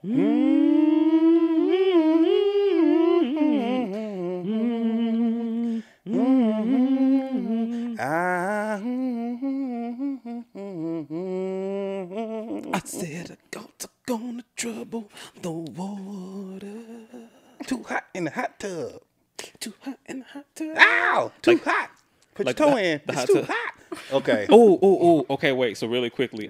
I said I gonna trouble the water. Too hot in the hot tub. Too hot in the hot tub. Ow! Too hot. Put your toe in. It's too hot. Okay. Oh. Okay, wait. So really quickly.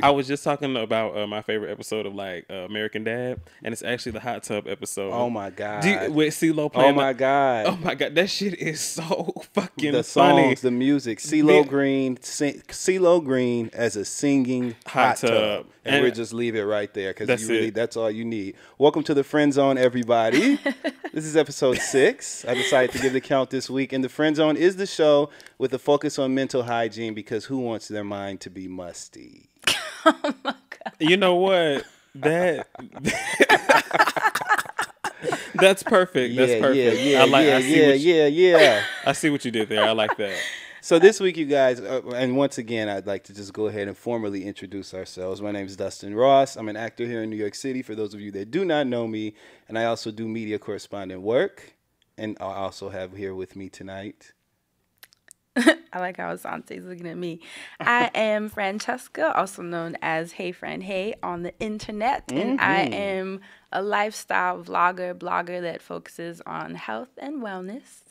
I was just talking about my favorite episode of American Dad, and it's actually the hot tub episode. Oh my god. With CeeLo playing. Oh my god. Oh my god. That shit is so fucking the funny. songs, the music. CeeLo Green as a singing hot tub. And we'll just leave it right there because that's all you need. Welcome to the Friend Zone, everybody. This is episode 6. I decided to give the count this week. And the Friend Zone is the show with a focus on mental hygiene because who wants their mind to be musty? Oh my god. You know what? That's perfect. That's perfect. I see what you did there. I like that. So this week, you guys, and once again, I'd like to just go ahead and formally introduce ourselves. My name is Dustin Ross. I'm an actor here in New York City, for those of you that do not know me. And I also do media correspondent work. And I also have here with me tonight. I like how Asante's looking at me. I am Francesca, also known as Hey Friend Hey on the internet. And I am a lifestyle blogger that focuses on health and wellness.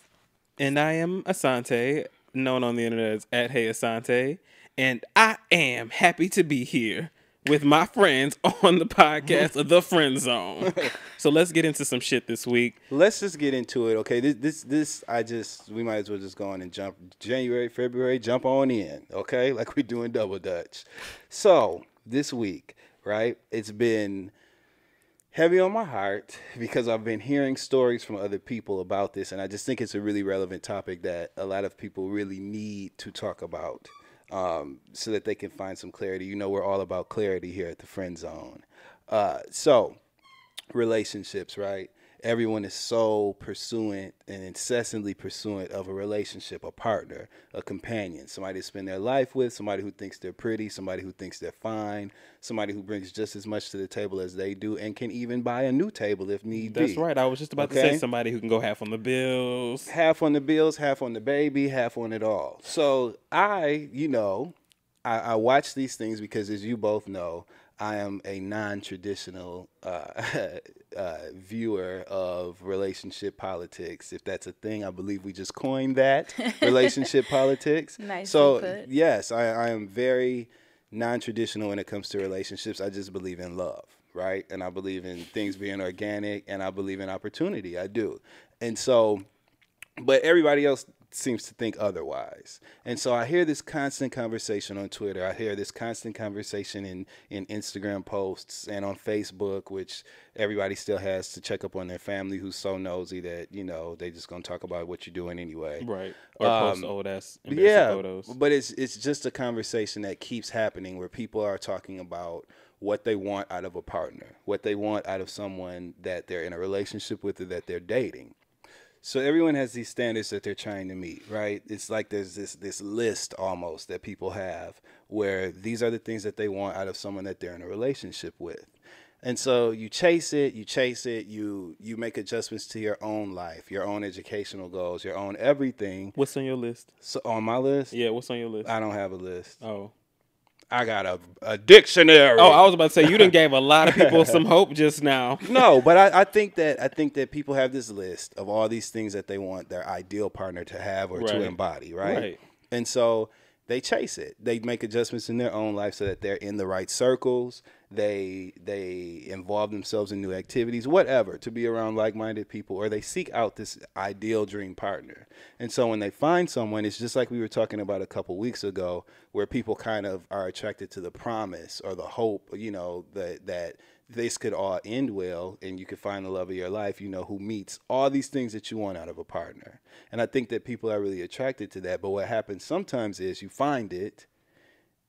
And I am Asante, known on the internet as @HeyAsante, and I am happy to be here with my friends on the podcast of The Friend Zone. So let's get into some shit this week. Let's just get into it, okay? We might as well just go on and jump January, February, jump on in, okay? Like we do in Double Dutch. So this week, right? It's been heavy on my heart because I've been hearing stories from other people about this, and I just think it's a really relevant topic that a lot of people really need to talk about so that they can find some clarity. You know, we're all about clarity here at the Friend Zone. So, relationships, right? Everyone is so pursuant and incessantly pursuant of a relationship, a partner, a companion, somebody to spend their life with, somebody who thinks they're pretty, somebody who thinks they're fine, somebody who brings just as much to the table as they do and can even buy a new table if need be. That's right. I was just about to say somebody who can go half on the bills. Half on the bills, half on the baby, half on it all. So I watch these things because, as you both know, I am a non-traditional viewer of relationship politics. If that's a thing, I believe we just coined that, relationship politics. Nice. So, put. yes, I am very non-traditional when it comes to relationships. I just believe in love, right? And I believe in things being organic, and I believe in opportunity. I do. And so, but everybody else seems to think otherwise. And so I hear this constant conversation on Twitter. I hear this constant conversation in Instagram posts and on Facebook, which everybody still has to check up on their family who's so nosy that, you know, they just going to talk about what you're doing anyway. Right. Or post old ass embarrassing photos. But it's just a conversation that keeps happening where people are talking about what they want out of a partner, what they want out of someone that they're in a relationship with or that they're dating. So everyone has these standards that they're trying to meet, right? It's like there's this list almost that people have where these are the things that they want out of someone that they're in a relationship with. And so you chase it, you make adjustments to your own life, your own educational goals, your own everything. What's on your list? So on my list? Yeah, what's on your list? I don't have a list. Oh. I got a dictionary. Oh, I was about to say you done gave a lot of people some hope just now. No, but I think that people have this list of all these things that they want their ideal partner to have or to embody, right? And so they chase it. They make adjustments in their own life so that they're in the right circles. They involve themselves in new activities, whatever, to be around like-minded people, or they seek out this ideal dream partner. And so when they find someone, it's just like we were talking about a couple weeks ago, where people kind of are attracted to the promise or the hope, you know, that this could all end well and you could find the love of your life, you know, who meets all these things that you want out of a partner. And I think that people are really attracted to that. But what happens sometimes is you find it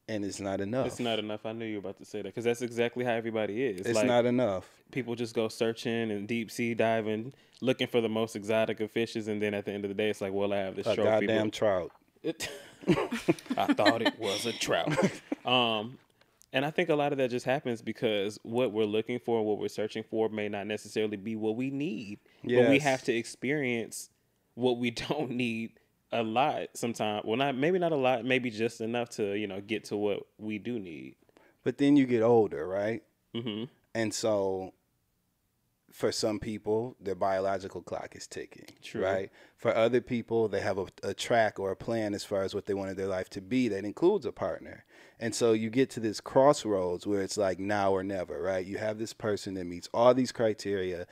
and it's not enough. It's not enough. I knew you were about to say that because that's exactly how everybody is. It's like, not enough. People just go searching and deep sea diving, looking for the most exotic of fishes. And then at the end of the day, it's like, well, I have this trophy. A goddamn trout. I thought it was a trout. And I think a lot of that just happens because what we're looking for, what we're searching for may not necessarily be what we need. Yes. But we have to experience what we don't need a lot sometimes. Well, maybe not a lot, maybe just enough to, get to what we do need. But then you get older, right? Mm-hmm. And so for some people, their biological clock is ticking, True. right? For other people, they have a track or a plan as far as what they wanted their life to be that includes a partner. And so you get to this crossroads where it's like now or never, right? You have this person that meets all these criteria,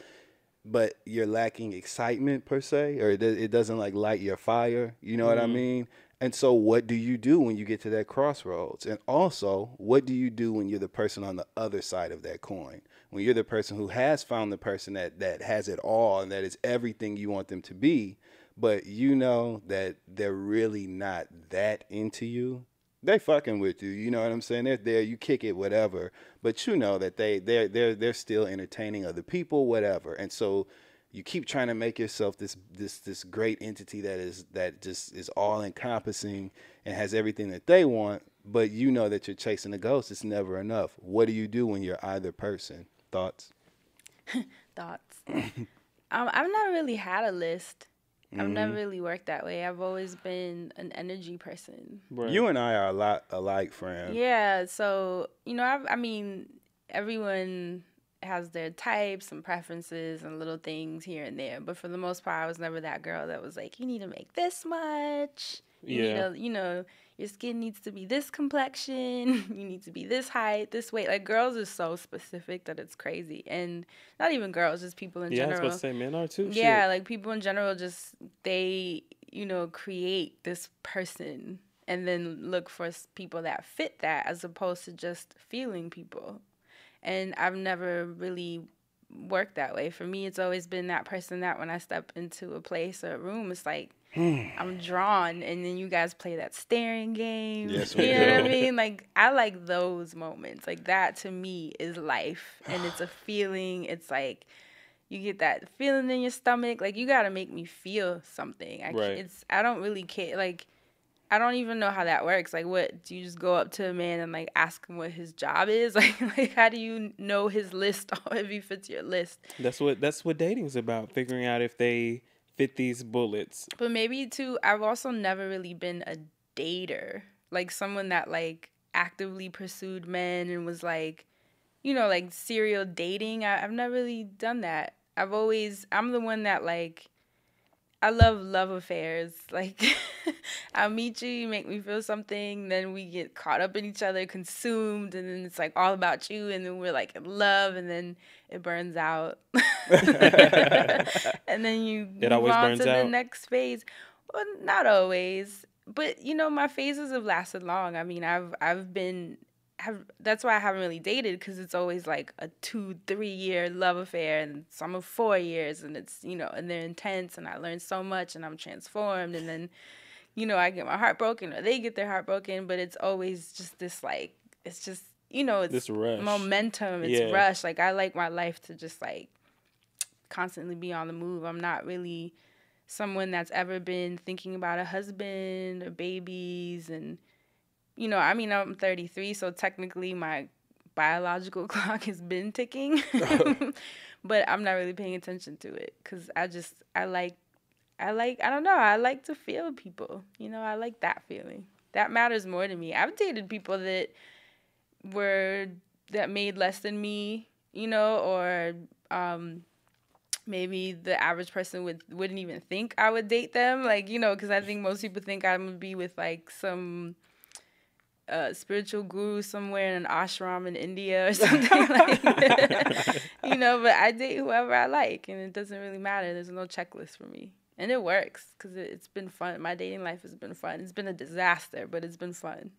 but you're lacking excitement per se, or it doesn't like light your fire. You know what I mean? And so what do you do when you get to that crossroads? And also, what do you do when you're the person on the other side of that coin? When you're the person who has found the person that has it all and that is everything you want them to be, but you know that they're really not that into you. They fucking with you, you know what I'm saying? They're there, you kick it, whatever. But you know that they're still entertaining other people, whatever. And so you keep trying to make yourself this great entity that just is all encompassing and has everything that they want, but you know that you're chasing a ghost. It's never enough. What do you do when you're either person? Thoughts? Thoughts. I've never really had a list. I've never really worked that way. I've always been an energy person. Right. You and I are a lot alike, friend. Yeah, so, I mean, everyone has their types and preferences and little things here and there. But for the most part, I was never that girl that was like, you need to make this much. You need to, your skin needs to be this complexion. You need to be this height, this weight. Like, girls are so specific that it's crazy. And not even girls, just people in general. Yeah, I was about to say men are too. Yeah, Shit. like people in general just, they, create this person and then look for people that fit that as opposed to just feeling people. And I've never really worked that way. For me, it's always been that person that when I step into a place or a room, it's like, I'm drawn, and then you guys play that staring game. Yes, you we know do. what I mean? Like, I like those moments. Like, that to me is life, and it's a feeling. It's like you get that feeling in your stomach. Like, you got to make me feel something. I don't really care. Like, I don't even know how that works. Like, what, do you just go up to a man and, like, ask him what his job is? Like how do you know his list if he fits your list? That's what dating's about, figuring out if they fit these bullets. But maybe, too, I've also never really been a dater. Like, someone that, like, actively pursued men and was, like, like, serial dating. I've never really done that. I'm the one that, like, I love affairs. Like, I'll meet you, you make me feel something, then we get caught up in each other, consumed, and then it's like all about you, and then we're like in love, and then it burns out. And then you move on to the next phase. Well, not always, but my phases have lasted long. I mean, that's why I haven't really dated, because it's always like a 2-3 year love affair, and some of 4 years, and it's and they're intense, and I learn so much, and I'm transformed, and then I get my heart broken, or they get their heart broken, but it's always just this, like, it's just it's this rush. Momentum, it's rush. Like, I like my life to just, like, constantly be on the move. I'm not really someone that's ever been thinking about a husband or babies, and I mean, I'm 33, so technically my biological clock has been ticking, but I'm not really paying attention to it, because I don't know, I like to feel people, I like that feeling. That matters more to me. I've dated people that made less than me, or maybe the average person wouldn't even think I would date them, like, because I think most people think I'm gonna be with, like, some spiritual guru somewhere in an ashram in India or something like that. But I date whoever I like, and it doesn't really matter. There's no checklist for me. And it works, because it's been fun. My dating life has been fun. It's been a disaster, but it's been fun.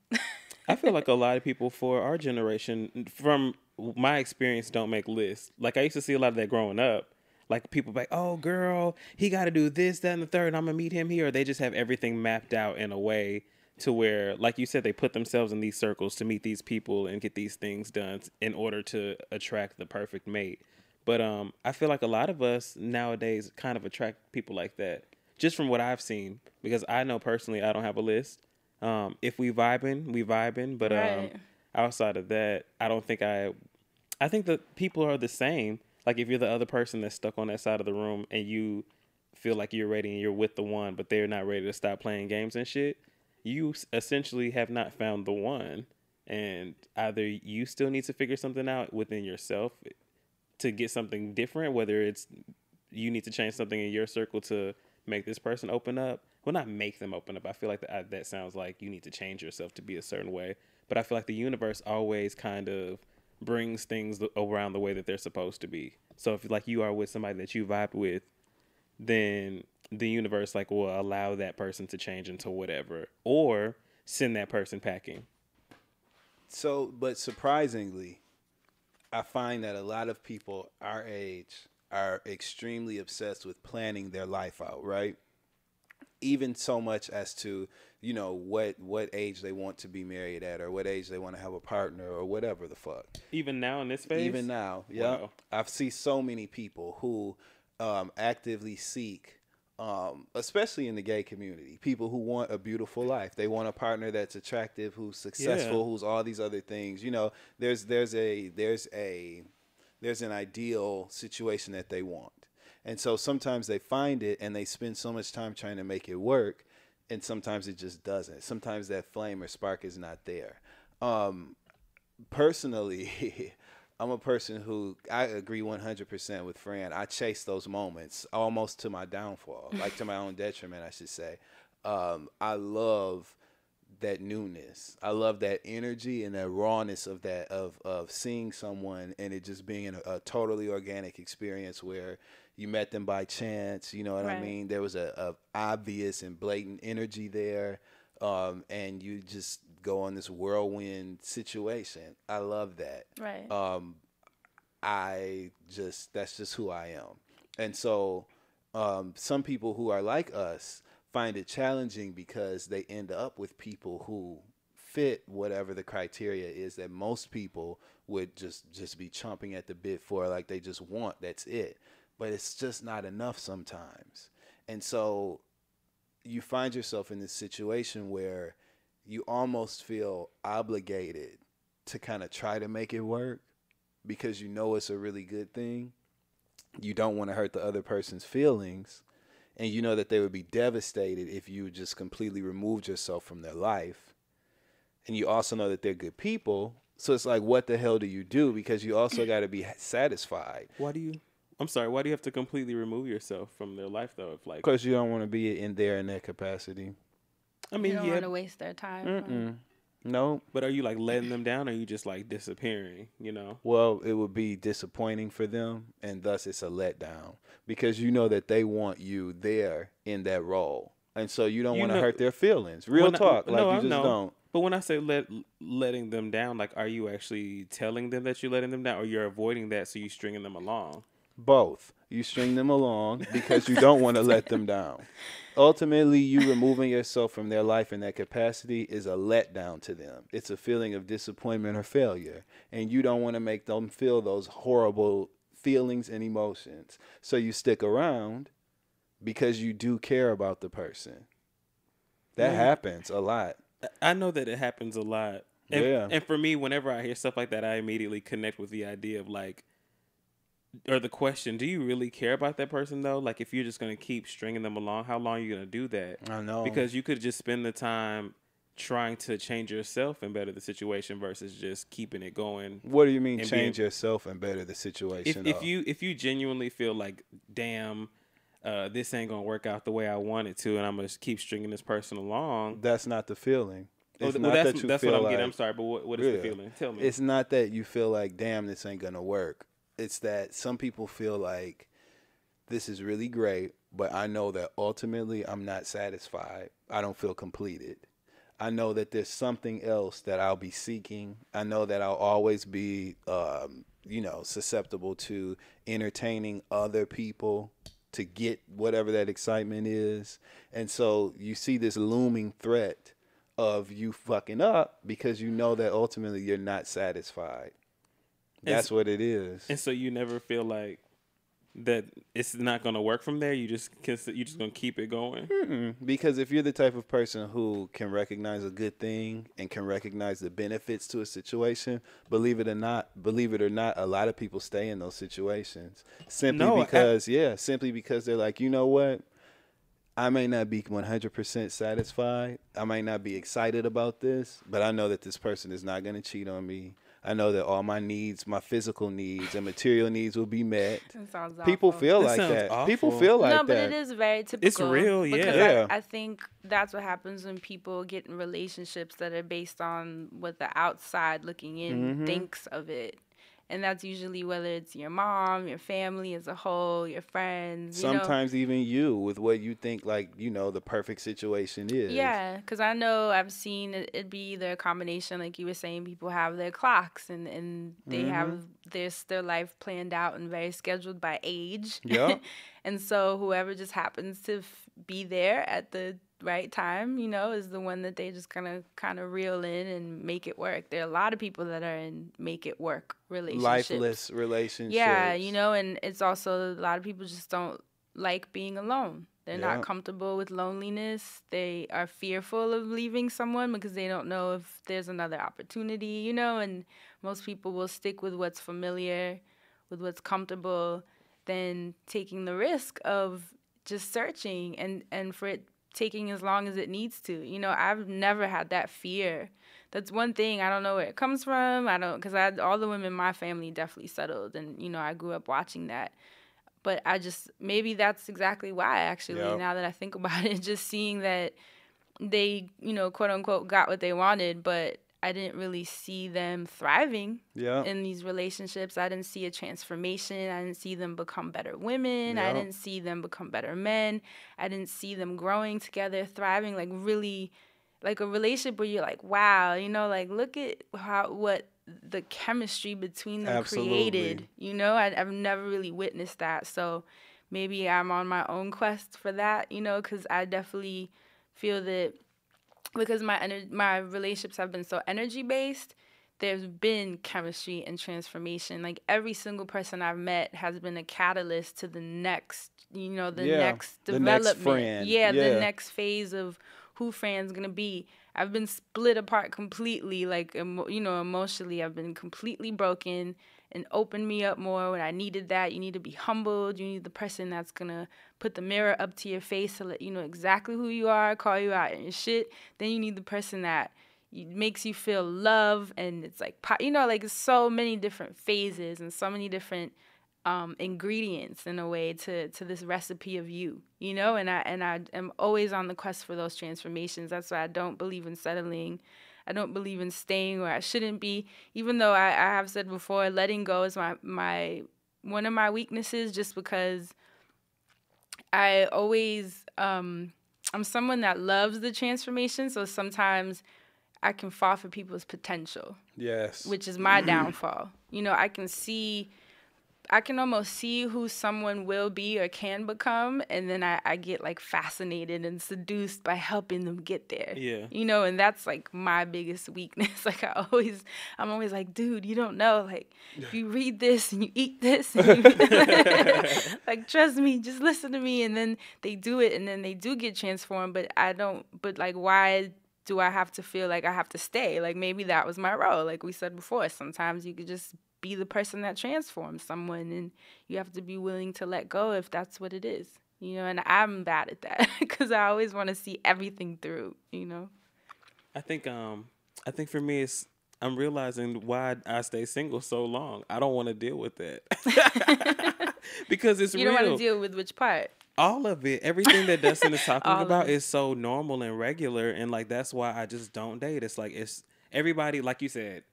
I feel like a lot of people for our generation, from my experience, don't make lists. Like, I used to see a lot of that growing up. Like, people be like, oh, girl, he got to do this, that, and the third, and I'm going to meet him here. Or they just have everything mapped out in a way to where, like you said, they put themselves in these circles to meet these people and get these things done in order to attract the perfect mate. But I feel like a lot of us nowadays kind of attract people like that, just from what I've seen, because I know personally I don't have a list. If we vibing, we vibing. But right. outside of that, I think that people are the same. Like if you're the other person that's stuck on that side of the room and you feel like you're ready and you're with the one, but they're not ready to stop playing games and shit, you essentially have not found the one. And either you still need to figure something out within yourself to get something different, whether it's you need to change something in your circle to make this person open up. Well, not make them open up. I feel like that sounds like you need to change yourself to be a certain way. But I feel like the universe always kind of brings things around the way that they're supposed to be. So if like you are with somebody that you vibe with, then the universe like will allow that person to change into whatever or send that person packing. So, but surprisingly, I find that a lot of people our age are extremely obsessed with planning their life out, right? Even so much as to, you know, what age they want to be married at or what age they want to have a partner or whatever the fuck. Even now in this phase? Even now, yeah. Wow. I've seen so many people who actively seek, especially in the gay community, people who want a beautiful life. They want a partner that's attractive, who's successful, who's all these other things. You know, there's an ideal situation that they want. And so sometimes they find it and they spend so much time trying to make it work, and sometimes it just doesn't. Sometimes that flame or spark is not there. Personally, I'm a person who, I agree 100% with Fran. I chase those moments almost to my downfall, like to my own detriment, I should say. I love that newness. I love that energy and that rawness of that, of seeing someone and it just being a totally organic experience where you met them by chance, you know what I mean? There was a obvious and blatant energy there, and you just go on this whirlwind situation. I love that. Right. That's just who I am. And so some people who are like us find it challenging because they end up with people who fit whatever the criteria is that most people would just be chomping at the bit for, like they just want, that's it. But it's just not enough sometimes. And so you find yourself in this situation where you almost feel obligated to kind of try to make it work because you know it's a really good thing. You don't want to hurt the other person's feelings, and you know that they would be devastated if you just completely removed yourself from their life. And you also know that they're good people, so it's like, what the hell do you do? Because you also got to be satisfied. Why do you have to completely remove yourself from their life though? If like, because you don't want to be in that capacity. I mean, you don't want to waste their time. No. But are you like letting them down, or are you just like disappearing, you know? Well, it would be disappointing for them, and thus it's a letdown because you know that they want you there in that role. And so you don't want to hurt their feelings. Real talk. Like, you just don't. But when I say letting them down, like, are you actually telling them that you're letting them down, or you're avoiding that so you're stringing them along? Both. You string them along because you don't want to let them down. Ultimately, you removing yourself from their life in that capacity is a letdown to them. It's a feeling of disappointment or failure. And you don't want to make them feel those horrible feelings and emotions. So you stick around because you do care about the person. That happens a lot. I know that it happens a lot. And for me, whenever I hear stuff like that, I immediately connect with the idea of like, or the question, do you really care about that person though? Like, if you're just going to keep stringing them along, how long are you going to do that? I know. Because you could just spend the time trying to change yourself and better the situation versus just keeping it going. What do you mean change yourself and better the situation? If you genuinely feel like, damn, this ain't going to work out the way I want it to, and I'm going to keep stringing this person along. That's not the feeling. That's what I'm getting. I'm sorry, but what is the feeling? Tell me. It's not that you feel like, damn, this ain't going to work. It's that some people feel like this is really great, but I know that ultimately I'm not satisfied. I don't feel completed. I know that there's something else that I'll be seeking. I know that I'll always be, susceptible to entertaining other people to get whatever that excitement is. And so you see this looming threat of you fucking up because you know that ultimately you're not satisfied. That's what it is. And so you never feel like that it's not going to work from there? You just going to keep it going? Because if you're the type of person who can recognize a good thing and can recognize the benefits to a situation, believe it or not, a lot of people stay in those situations simply because they're like, you know what? I may not be 100% satisfied. I might not be excited about this, but I know that this person is not going to cheat on me. I know that all my needs, my physical needs and material needs will be met. That sounds awful. People feel That like sounds that. awful. People feel like that. No, but it is very typical. It's real, yeah. Because Yeah. I think that's what happens when people get in relationships that are based on what the outside looking in thinks of it. And that's usually whether it's your mom, your family as a whole, your friends. Sometimes even you with what you think like, the perfect situation is. Yeah, because I know I've seen it be either a combination, like you were saying, people have their clocks and they have their life planned out and very scheduled by age. Yeah. And so whoever just happens to be there at the right time, is the one that they just kind of reel in and make it work. There are a lot of people that are in make it work relationships. Lifeless relationships. Yeah, and it's also a lot of people just don't like being alone. They're not comfortable with loneliness. They are fearful of leaving someone because they don't know if there's another opportunity, and most people will stick with what's familiar, with what's comfortable, than taking the risk of just searching and for it taking as long as it needs to. I've never had that fear. That's one thing. I don't know where it comes from. Because all the women in my family definitely settled, and I grew up watching that. But maybe that's exactly why, actually, now that I think about it, just seeing that they, quote unquote, got what they wanted, but I didn't really see them thriving in these relationships. I didn't see a transformation. I didn't see them become better women. I didn't see them become better men. I didn't see them growing together, thriving, like really, like a relationship where you're like, wow, like look at what the chemistry between them created. I've never really witnessed that. So maybe I'm on my own quest for that, because I definitely feel that because my relationships have been so energy based, there's been chemistry and transformation. Like every single person I've met has been a catalyst to the next, next development. Next friend. The next phase of who Fran's gonna be. I've been split apart completely, like emotionally. I've been completely broken and opened me up more when I needed that. You need to be humbled. You need the person that's gonna put the mirror up to your face to let you know exactly who you are, call you out in your shit. Then you need the person that makes you feel love, and it's like like so many different phases and so many different ingredients in a way to this recipe of you, and I am always on the quest for those transformations. That's why I don't believe in settling. I don't believe in staying where I shouldn't be, even though I have said before, letting go is my one of my weaknesses, just because I always I'm someone that loves the transformation, so sometimes I can fall for people's potential. Yes. Which is my downfall. I can almost see who someone will be or can become, and then I get like fascinated and seduced by helping them get there. Yeah. And that's like my biggest weakness. Like I'm always like, dude, you don't know. Like if you read this and you eat this, and like trust me, just listen to me, and then they do it, and then they do get transformed. But like why do I have to feel like I have to stay? Like maybe that was my role. Like we said before, sometimes you could just be the person that transforms someone, and you have to be willing to let go if that's what it is, and I'm bad at that because I always want to see everything through. I think for me I'm realizing why I stay single so long. I don't want to deal with that. Because it's real. You don't want to deal with which part? All of it. Everything that Dustin is talking about is so normal and regular, and like that's why I just don't date. It's like it's everybody, like you said.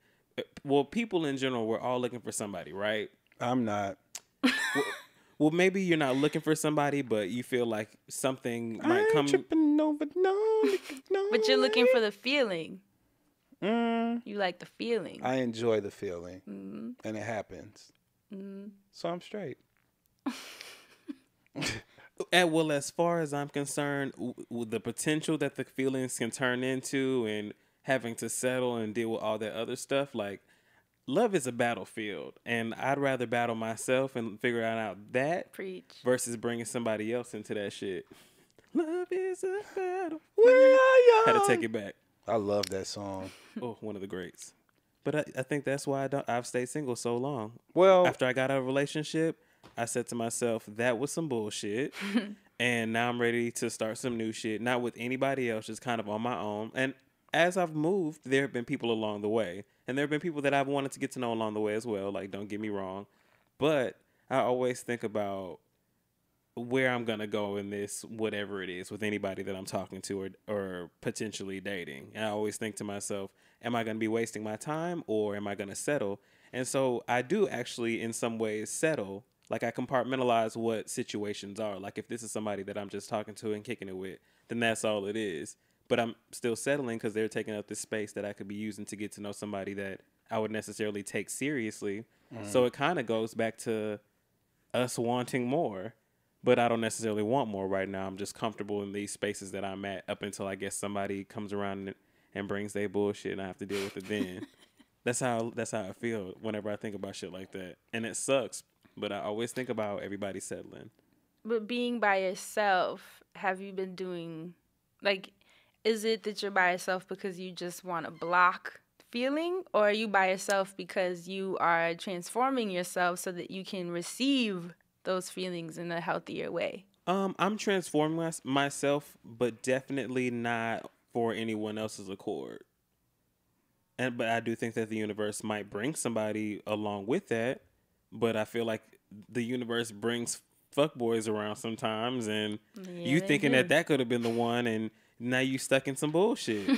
Well, people in general, we're all looking for somebody, right? I'm not. Well, maybe you're not looking for somebody, but you feel like something might come. Tripping over, no. But you're looking for the feeling. You like the feeling. I enjoy the feeling, and it happens. So I'm straight. And well, as far as I'm concerned, the potential that the feelings can turn into, and having to settle and deal with all that other stuff, like love is a battlefield, and I'd rather battle myself and figure out that Preach. versus bringing somebody else into that shit. Love is a battlefield. We are Had to young. take it back. I love that song. Oh, one of the greats. But I think that's why I've stayed single so long. Well, After I got out of a relationship, I said to myself, that was some bullshit. And now I'm ready to start some new shit. Not with anybody else, just kind of on my own. And as I've moved, there have been people along the way. And there have been people that I've wanted to get to know along the way as well. Like, don't get me wrong. But I always think about where I'm going to go in this, whatever it is, with anybody that I'm talking to or potentially dating. And I always think to myself, am I going to be wasting my time or am I going to settle? And so I do actually, in some ways, settle. Like, I compartmentalize what situations are. Like, if this is somebody that I'm just talking to and kicking it with, then that's all it is. But I'm still settling because they're taking up this space that I could be using to get to know somebody that I would necessarily take seriously. So it kind of goes back to us wanting more. But I don't necessarily want more right now. I'm just comfortable in these spaces that I'm at up until I guess somebody comes around and brings their bullshit and I have to deal with it then. That's how I feel whenever I think about shit like that. And it sucks. But I always think about everybody settling. But being by yourself, have you been doing, like, is it that you're by yourself because you just want to block feeling? Or are you by yourself because you are transforming yourself so that you can receive those feelings in a healthier way? I'm transforming myself, but definitely not for anyone else's accord. But I do think that the universe might bring somebody along with that. But I feel like the universe brings fuckboys around sometimes, and you thinking that could have been the one, and now you stuck in some bullshit.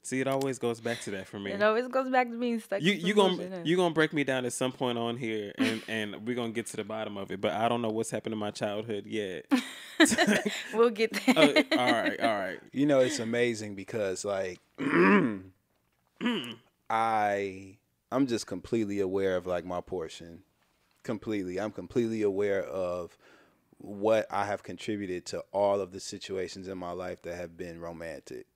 See, it always goes back to that for me. It always goes back to being stuck. You gonna break me down at some point on here, and we're gonna get to the bottom of it. But I don't know what's happened in my childhood yet. We'll get there. All right. You know, it's amazing because like I'm just completely aware of like my portion. I'm completely aware of what I have contributed to all of the situations in my life that have been romantic.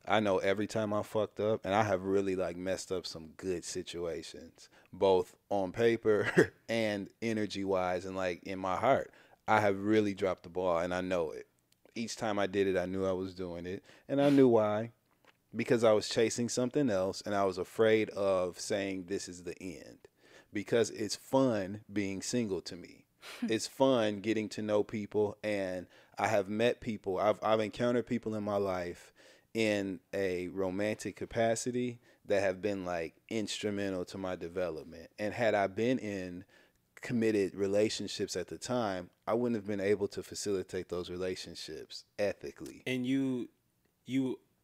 I know every time I fucked up, and I have really like messed up some good situations, both on paper and energy wise, and like in my heart. I have really dropped the ball, and I know it. Each time I did it, I knew I was doing it, and I knew why. Because I was chasing something else, and I was afraid of saying this is the end. Because it's fun being single to me. It's fun getting to know people, and I have met people. I've encountered people in my life in a romantic capacity that have been like instrumental to my development. And had I been in committed relationships at the time, I wouldn't have been able to facilitate those relationships ethically. And you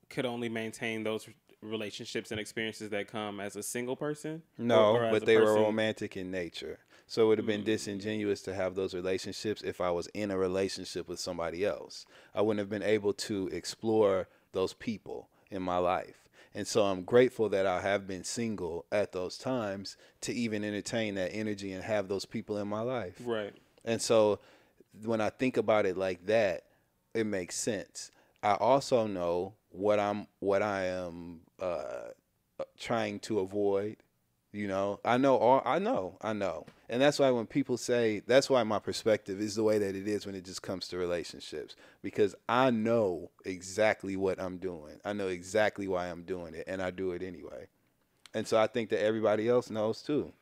could only maintain those relationships and experiences that come as a single person? No, or but they were romantic in nature. So it would have been disingenuous to have those relationships if I was in a relationship with somebody else. I wouldn't have been able to explore those people in my life. And so I'm grateful that I have been single at those times to even entertain that energy and have those people in my life. Right. And so when I think about it like that, it makes sense. I also know what I am trying to avoid. You know, I know. And that's why when people say, that's why my perspective is the way that it is when it just comes to relationships, because I know exactly what I'm doing. I know exactly why I'm doing it, and I do it anyway. And so I think that everybody else knows too.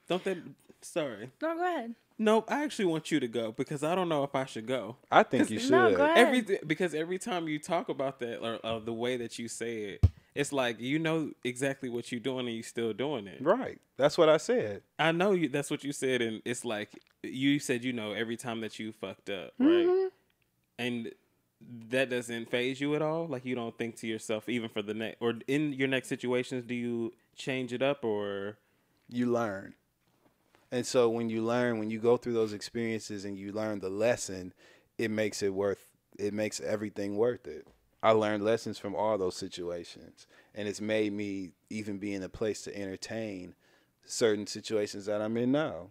Sorry. No, go ahead. Nope, I actually want you to go because I don't know if I should go. I think you should. No, go ahead. Because every time you talk about that or the way that you say it, it's like you know exactly what you're doing and you're still doing it. Right. That's what I said. I know that's what you said, and it's like you said, you know, every time that you fucked up, right? Mm-hmm. And that doesn't faze you at all. Like you don't think to yourself, even for the next or in your next situations, do you change it up or you learn? And so when you learn, when you go through those experiences and you learn the lesson, it makes everything worth it. I learned lessons from all those situations, and it's made me even be in a place to entertain certain situations that I'm in now.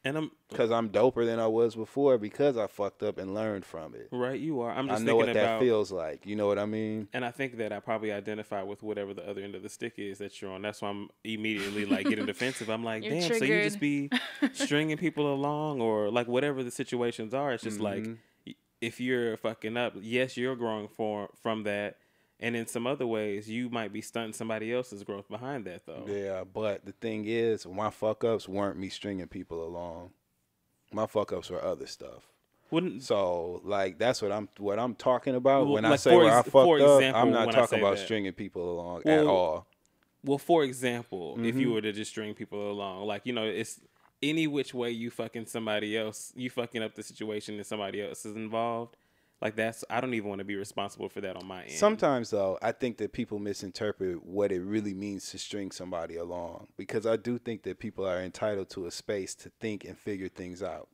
And because I'm doper than I was before because I fucked up and learned from it. right, you are. I'm I just know thinking what that about, feels like. You know what I mean? and I think that I probably identify with whatever the other end of the stick is that you're on. That's why I'm immediately like getting defensive. I'm like, You're damn, so you just triggered. be stringing people along or like whatever the situations are. It's just like if you're fucking up, yes, you're growing from that. And in some other ways, you might be stunting somebody else's growth behind that, though. Yeah, but the thing is, my fuck ups weren't me stringing people along. My fuck ups were other stuff. Wouldn't So like that's what I'm talking about well, when I like say where I for fucked up. I'm example, not when I talking say about that, stringing people along at well, all. well, for example, if you were to just string people along, like it's any which way you fucking somebody else, you fucking up the situation and somebody else is involved. Like I don't even want to be responsible for that on my end. Sometimes though, I think that people misinterpret what it really means to string somebody along because I do think that people are entitled to a space to think and figure things out.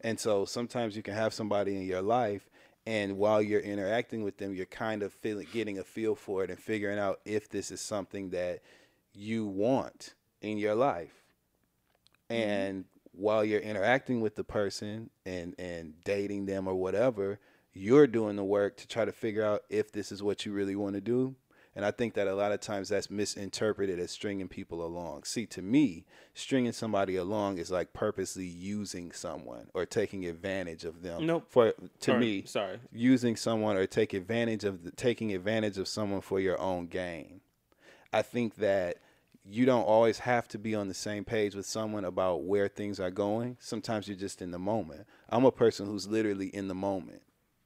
And so sometimes you can have somebody in your life and while you're interacting with them, you're kind of getting a feel for it and figuring out if this is something that you want in your life. And while you're interacting with the person and dating them or whatever, you're doing the work to try to figure out if this is what you really want to do. And I think that a lot of times that's misinterpreted as stringing people along. See, to me, stringing somebody along is like purposely using someone or taking advantage of them. Nope. Sorry. Using someone or taking advantage of someone for your own gain. I think that you don't always have to be on the same page with someone about where things are going. Sometimes you're just in the moment. I'm a person who's literally in the moment.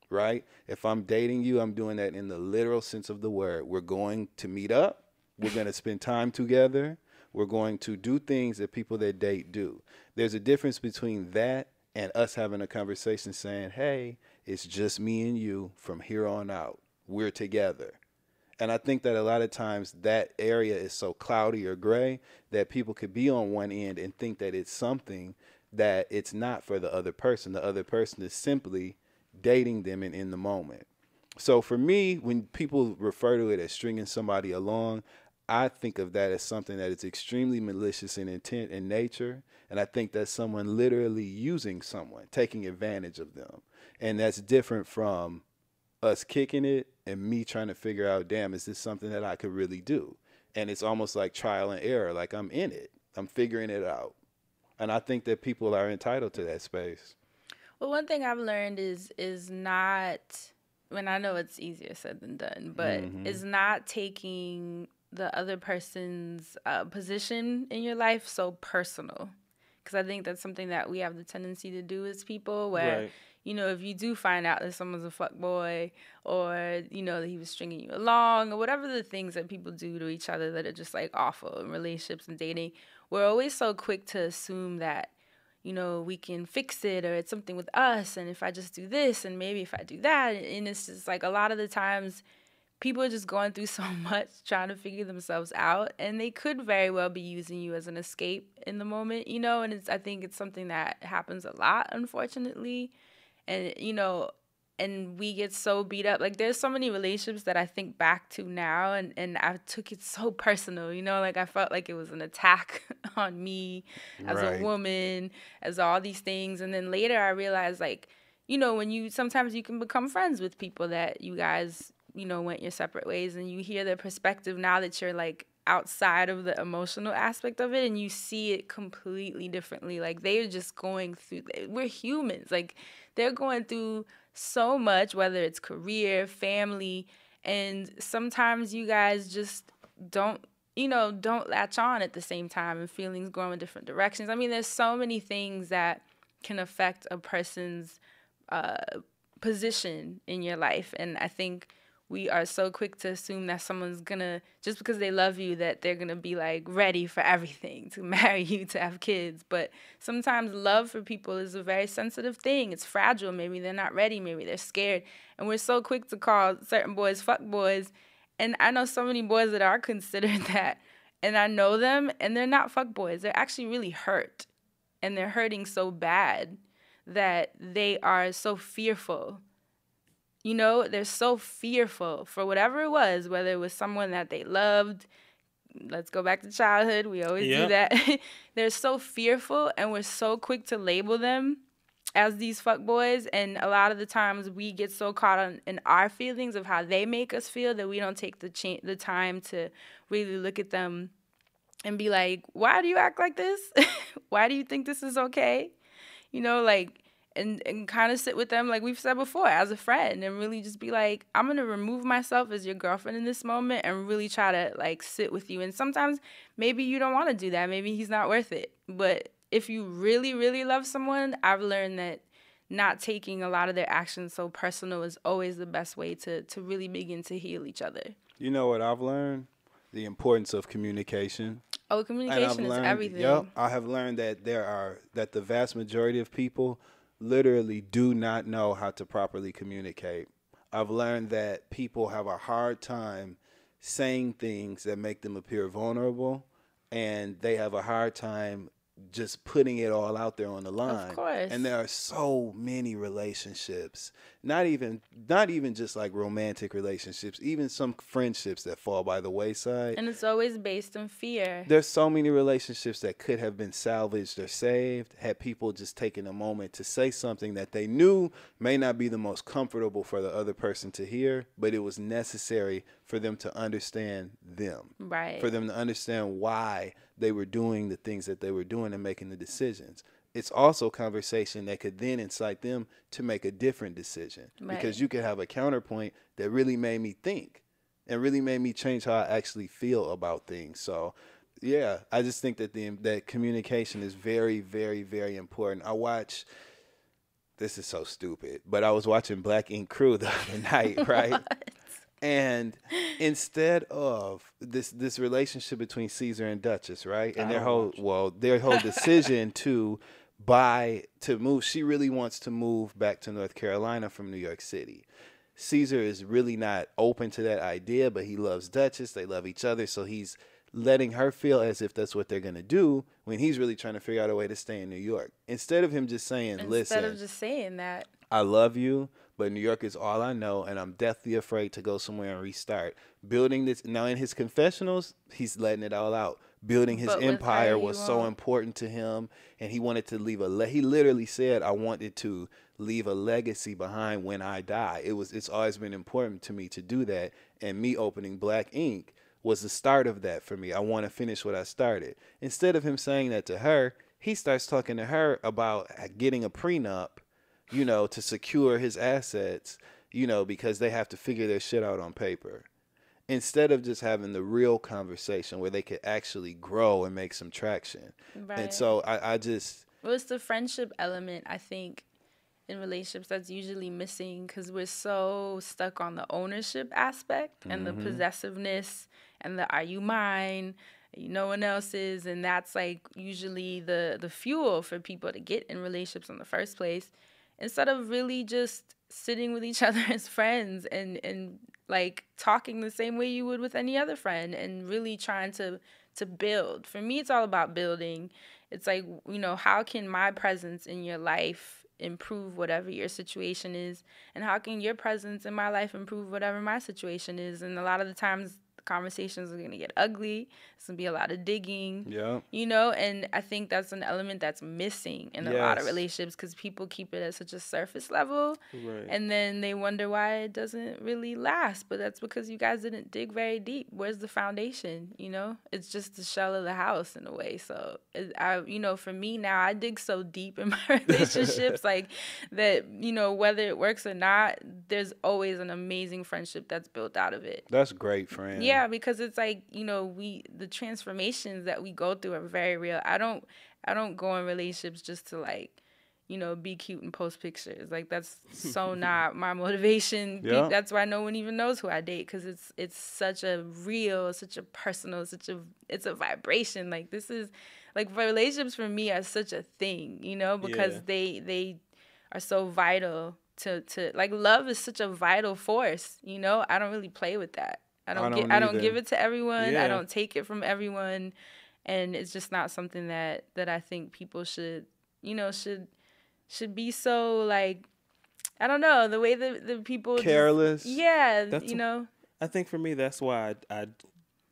Right? If I'm dating you, I'm doing that in the literal sense of the word. We're going to meet up. We're going to spend time together. We're going to do things that people that date do. There's a difference between that and us having a conversation saying, hey, it's just me and you from here on out. We're together. And I think that a lot of times that area is so cloudy or gray that people could be on one end and think that it's something that it's not for the other person. The other person is simply dating them and in the moment. So for me, when people refer to it as stringing somebody along, I think of that as something that is extremely malicious in intent and nature. And I think that's someone literally using someone, taking advantage of them. And that's different from us kicking it and me trying to figure out, damn, is this something that I could really do? And it's almost like trial and error, like I'm in it. I'm figuring it out. And I think that people are entitled to that space. Well, one thing I've learned is not, when I know it's easier said than done, but is not taking the other person's position in your life so personal. Because I think that's something that we have the tendency to do as people where, Right. if you do find out that someone's a fuckboy or, that he was stringing you along or whatever the things that people do to each other that are just like awful in relationships and dating, we're always so quick to assume that we can fix it or it's something with us. And if I just do this and maybe if I do that. And it's just like a lot of the times people are just going through so much trying to figure themselves out. And they could very well be using you as an escape in the moment, and I think it's something that happens a lot, unfortunately. And, and we get so beat up. Like there's so many relationships that I think back to now and I took it so personal, like I felt like it was an attack on me as a woman, as all these things. And then later I realized like, when sometimes you can become friends with people that you guys, went your separate ways and you hear their perspective now that you're like outside of the emotional aspect of it and you see it completely differently. Like they're just going through, we're humans. Like they're going through so much, whether it's career, family, and sometimes you guys just don't latch on at the same time and feelings grow in different directions. I mean, there's so many things that can affect a person's position in your life. And I think we are so quick to assume that someone's gonna, just because they love you, that they're gonna be like ready for everything, to marry you, to have kids. But sometimes love for people is a very sensitive thing. It's fragile. Maybe they're not ready. Maybe they're scared. And we're so quick to call certain boys fuck boys. And I know so many boys that are considered that. And I know them, and they're not fuck boys. They're actually really hurt. And they're hurting so bad that they are so fearful. They're so fearful for whatever it was, whether it was someone that they loved, let's go back to childhood. We always do that. They're so fearful, and we're so quick to label them as these fuckboys, and a lot of the times we get so caught in our feelings of how they make us feel that we don't take the time to really look at them and be like, why do you act like this? Why do you think this is okay? You know, like, and kind of sit with them, like we've said before, as a friend, and really just be like, I'm going to remove myself as your girlfriend in this moment and really try to, like, sit with you. And sometimes maybe you don't want to do that. Maybe he's not worth it. But if you really, really love someone, I've learned that not taking a lot of their actions so personal is always the best way to really begin to heal each other. You know what I've learned? The importance of communication. Oh, communication is everything. Yep, I have learned that that the vast majority of people literally do not know how to properly communicate. I've learned that people have a hard time saying things that make them appear vulnerable, and they have a hard time just putting it all out there on the line. Of course. And there are so many relationships, not even just like romantic relationships, even some friendships that fall by the wayside. And it's always based in fear. There's so many relationships that could have been salvaged or saved had people just taken a moment to say something that they knew may not be the most comfortable for the other person to hear, but it was necessary for them to understand them. Right. For them to understand why they were doing the things that they were doing and making the decisions. It's also conversation that could then incite them to make a different decision. Right. Because you could have a counterpoint that really made me think and really made me change how I actually feel about things. So, yeah, I just think that that communication is very, very, very important. This is so stupid, but I was watching Black Ink Crew the other night, right? And instead of this relationship between Caesar and Duchess, right, and their whole decision to move, she really wants to move back to North Carolina from New York City. Caesar is really not open to that idea, but he loves Duchess. They love each other, so he's letting her feel as if that's what they're gonna do when he's really trying to figure out a way to stay in New York. Instead of him just saying, "Listen," instead of just saying that, I love you, but New York is all I know, and I'm deathly afraid to go somewhere and restart. Building this, now in his confessionals, he's letting it all out. Building his empire was so important to him, and he wanted to leave he literally said, I wanted to leave a legacy behind when I die. It's always been important to me to do that, and me opening Black Ink was the start of that for me. I want to finish what I started. Instead of him saying that to her, he starts talking to her about getting a prenup, you know, to secure his assets, you know, because they have to figure their shit out on paper. Instead of just having the real conversation where they could actually grow and make some traction. right. And so I just... Well, it's the friendship element, I think, in relationships that's usually missing because we're so stuck on the ownership aspect and the possessiveness and the are you mine, no one else's, and that's like usually the fuel for people to get in relationships in the first place, instead of really just sitting with each other as friends and like talking the same way you would with any other friend and really trying to build. For me, it's all about building. It's like, you know, how can my presence in your life improve whatever your situation is, and how can your presence in my life improve whatever my situation is? And a lot of the times conversations are going to get ugly. It's going to be a lot of digging, you know, and I think that's an element that's missing in a lot of relationships because people keep it at such a surface level, and then they wonder why it doesn't really last, but that's because you guys didn't dig very deep. Where's the foundation, you know? It's just the shell of the house in a way. So, you know, for me now, I dig so deep in my relationships, like that, you know, whether it works or not, there's always an amazing friendship that's built out of it. That's great, friend. Yeah, because it's like, you know, the transformations that we go through are very real. I don't go in relationships just to, like, you know, be cute and post pictures. Like, that's so not my motivation. That's why no one even knows who I date, because it's such a real, such a personal, it's a vibration. Like, this is, like, relationships for me are such a thing, you know, because they are so vital to like, love is such a vital force, you know. I don't really play with that. I don't give it to everyone. I don't take it from everyone, and it's just not something that I think people should, you know, should be so, like, I don't know, the way that the people careless. you know. I think for me that's why I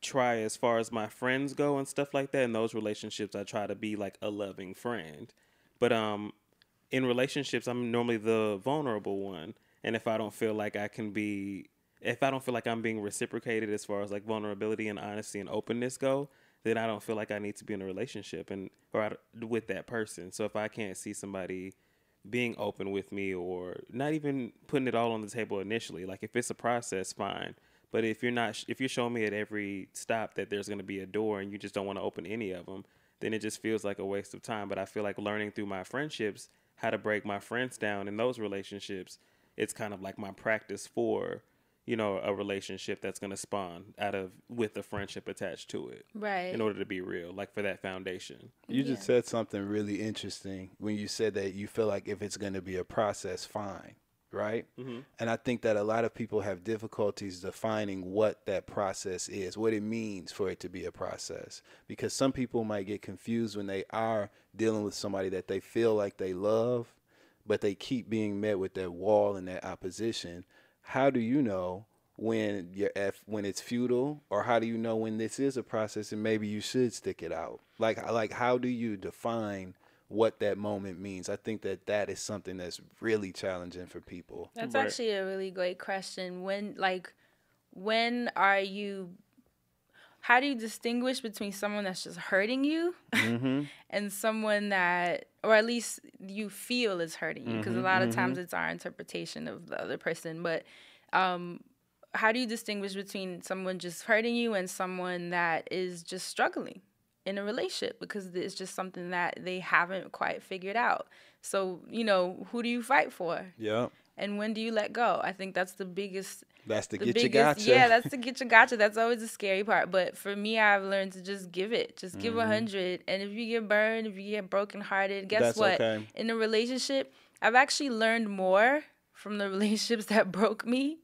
try, as far as my friends go and stuff like that, in those relationships, I try to be like a loving friend. But in relationships, I'm normally the vulnerable one. And if I don't feel like if I don't feel like I'm being reciprocated as far as like vulnerability and honesty and openness go, then I don't feel like I need to be in a relationship with that person. So if I can't see somebody being open with me, or not even putting it all on the table initially, like if it's a process, fine. But if you're showing me at every stop that there's going to be a door and you just don't want to open any of them, then it just feels like a waste of time. But I feel like learning through my friendships how to break my friends down in those relationships, it's kind of like my practice for, a relationship that's going to spawn with a friendship attached to it. Right. In order to be real, like for that foundation. You just said something really interesting when you said that you feel like if it's going to be a process, fine. Right? Mm-hmm. And I think that a lot of people have difficulties defining what that process is, what it means for it to be a process. Because some people might get confused when they are dealing with somebody that they feel like they love, but they keep being met with that wall and that opposition. How do you know when it's futile, or how do you know when this is a process and maybe you should stick it out? Like how do you define what that moment means? I think that is something that's really challenging for people. That's actually a really great question. How do you distinguish between someone that's just hurting you and someone that, or at least you feel is hurting you? Because a lot of times it's our interpretation of the other person. But how do you distinguish between someone just hurting you and someone that is just struggling in a relationship because it's just something that they haven't quite figured out? So, who do you fight for? Yeah. And when do you let go? I think that's the biggest. That's the get you gotcha. Yeah, that's the get you gotcha. That's always the scary part. But for me, I've learned to just give it. Just give 100. And if you get burned, if you get brokenhearted, guess that's what? Okay. In a relationship, I've actually learned more from the relationships that broke me.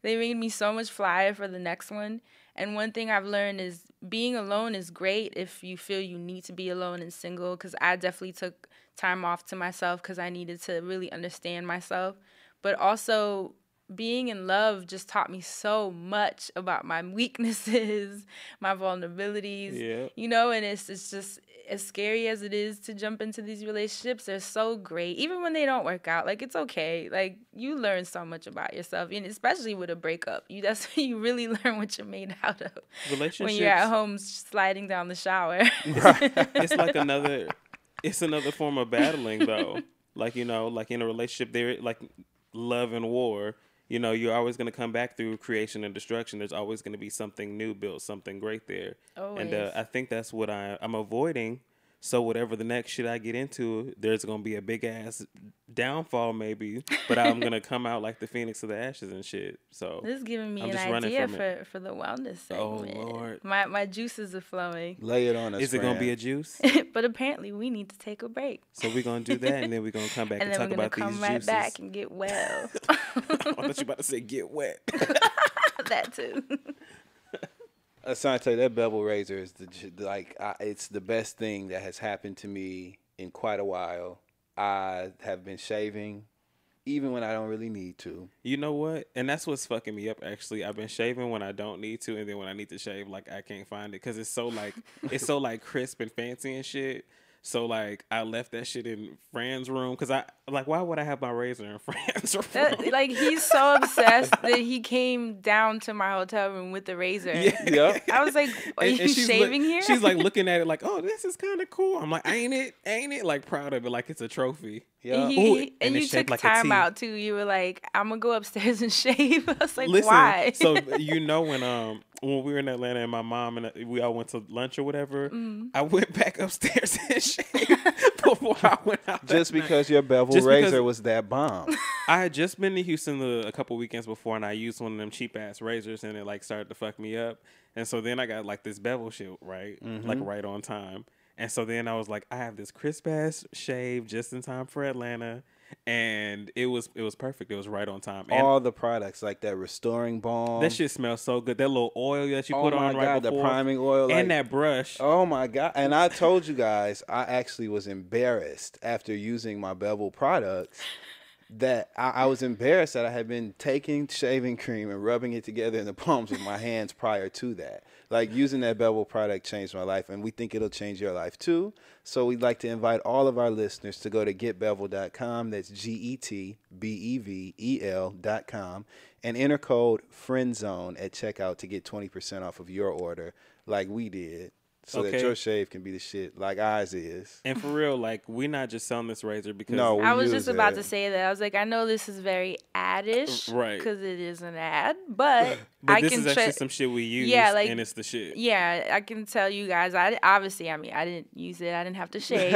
They made me so much flyer for the next one. And one thing I've learned is being alone is great if you feel you need to be alone and single, because I definitely took time off to myself because I needed to really understand myself. But also, being in love just taught me so much about my weaknesses, my vulnerabilities, and it's just as scary as it is to jump into these relationships. They're so great. Even when they don't work out, like, it's okay. Like, you learn so much about yourself, and especially with a breakup. That's when you really learn what you're made out of. Relationships. When you're at home sliding down the shower. It's like another form of battling, though. Like, like in a relationship, there, like love and war, you're always going to come back through creation and destruction. There's always going to be something new built, something great there. Always. And I think that's what I'm avoiding. So whatever the next shit I get into, there's going to be a big ass downfall maybe, but I'm going to come out like the phoenix of the ashes and shit. So this is giving me an idea for the wellness segment. Oh, Lord. My juices are flowing. Lay it on us, Is it going to be a juice? But apparently we need to take a break. So we're going to do that, and then we're going to come back and talk about these juices. And then we're going to come right back and get well. I thought you were about to say get wet. That too. Asante, that bevel razor is it's the best thing that has happened to me in quite a while. I have been shaving even when I don't really need to. You know what? And that's what's fucking me up, actually. I've been shaving when I don't need to, and then when I need to shave, like, I can't find it because it's so crisp and fancy and shit. So, like, I left that shit in Fran's room because why would I have my razor in Fran's room? He's so obsessed that he came down to my hotel room with the razor. Yeah. I was like, are you shaving here? She's like looking at it like, oh, this is kind of cool. I'm like, ain't it? Like, proud of it, like it's a trophy. Yeah. And you took time out, too. You were like, I'm going to go upstairs and shave. I was like, listen, why? So, when we were in Atlanta and my mom and we all went to lunch or whatever, I went back upstairs and shaved before I went out. Just because your bevel razor was that bomb. I had just been to Houston a couple weekends before, and I used one of them cheap ass razors, and it like started to fuck me up. And so then I got like this bevel shit right on time. And so then I was like, I have this crisp ass shave just in time for Atlanta. And it was perfect. It was right on time. And all the products, like that restoring balm. That shit smells so good. That little oil that you put on right before. The priming oil. And that brush. Oh, my God. And I told you guys, I actually was embarrassed after using my bevel products that I was embarrassed that I had been taking shaving cream and rubbing it together in the palms of my hands prior to that. Like, using that Bevel product changed my life, and we think it'll change your life too. So we'd like to invite all of our listeners to go to getbevel.com. That's GETBEVEL.com, and enter code FRIENDZONE at checkout to get 20% off of your order, like we did. So that your shave can be the shit like ours is. And for real, like, we're not just selling this razor because... No, I was just about to say that. I was like, I know this is very ad-ish. Right. Because it is an ad. But this is actually some shit we use, and it's the shit. Yeah, I can tell you guys. I didn't use it. I didn't have to shave.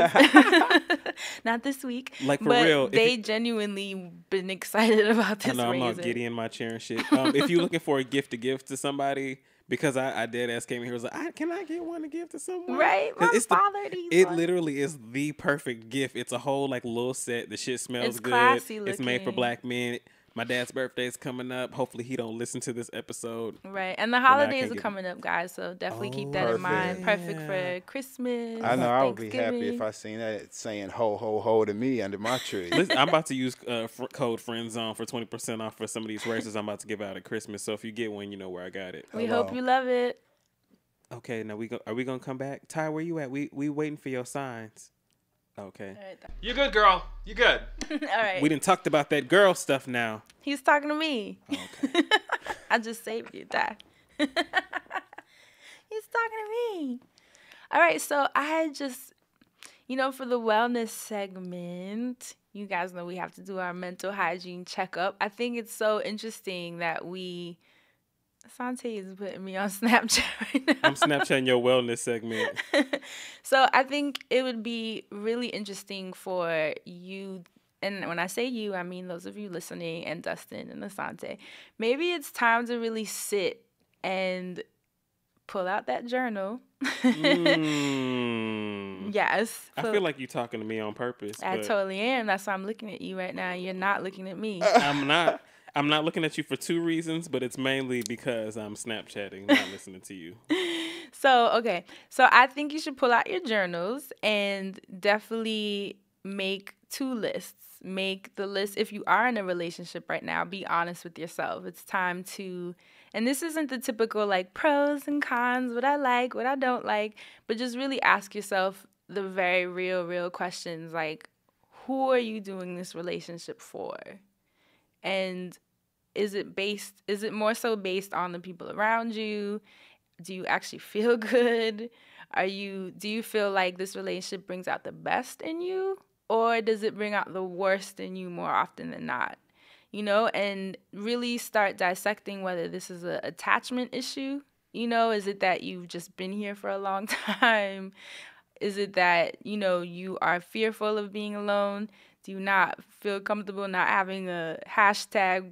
Not this week. Like, for but real. They genuinely been excited about this razor. I'm all giddy in my chair and shit. If you're looking for a gift to give to somebody... Because I dead ass came in here was like, can I get one to give to someone? Right, my father needs It one. literally is the perfect gift. It's a whole like little set. The shit smells it's good. Classy it's made for black men. My dad's birthday is coming up. Hopefully he don't listen to this episode. Right, and the holidays are coming up, guys. So definitely keep that in mind. Perfect for Christmas. I know I would be happy if I seen that saying "ho ho ho" to me under my tree. Listen, I'm about to use code FRIENDZONE for 20% off for some of these razors I'm about to give out at Christmas. So if you get one, you know where I got it. We hope you love it. Okay, now are we gonna come back? Ty, where you at? We waiting for your signs. Okay. All right. You good, girl? You good? All right. We done talked about that girl stuff now. He's talking to me. Okay. I just saved you, Ty. He's talking to me. All right, so I just, for the wellness segment, you guys know we have to do our mental hygiene checkup. I think it's so interesting that Asante is putting me on Snapchat right now. I'm Snapchatting your wellness segment. So I think it would be really interesting for you, and when I say you, I mean those of you listening and Dustin and Asante. Maybe it's time to really sit and pull out that journal. Yes. I feel like you're talking to me on purpose. I totally am. That's why I'm looking at you right now. You're not looking at me. I'm not looking at you for two reasons, but it's mainly because I'm Snapchatting, not listening to you. So I think you should pull out your journals and definitely make 2 lists. Make the list, if you are in a relationship right now, be honest with yourself. It's time to, and this isn't the typical like pros and cons, what I like, what I don't like, but just really ask yourself the very real questions like, who are you doing this relationship for? And is it more so based on the people around you? Do you actually feel good? Do you feel like this relationship brings out the best in you? Or does it bring out the worst in you more often than not? And really start dissecting whether this is an attachment issue. Is it that you've just been here for a long time? Is it that, you are fearful of being alone? Do you not feel comfortable not having a hashtag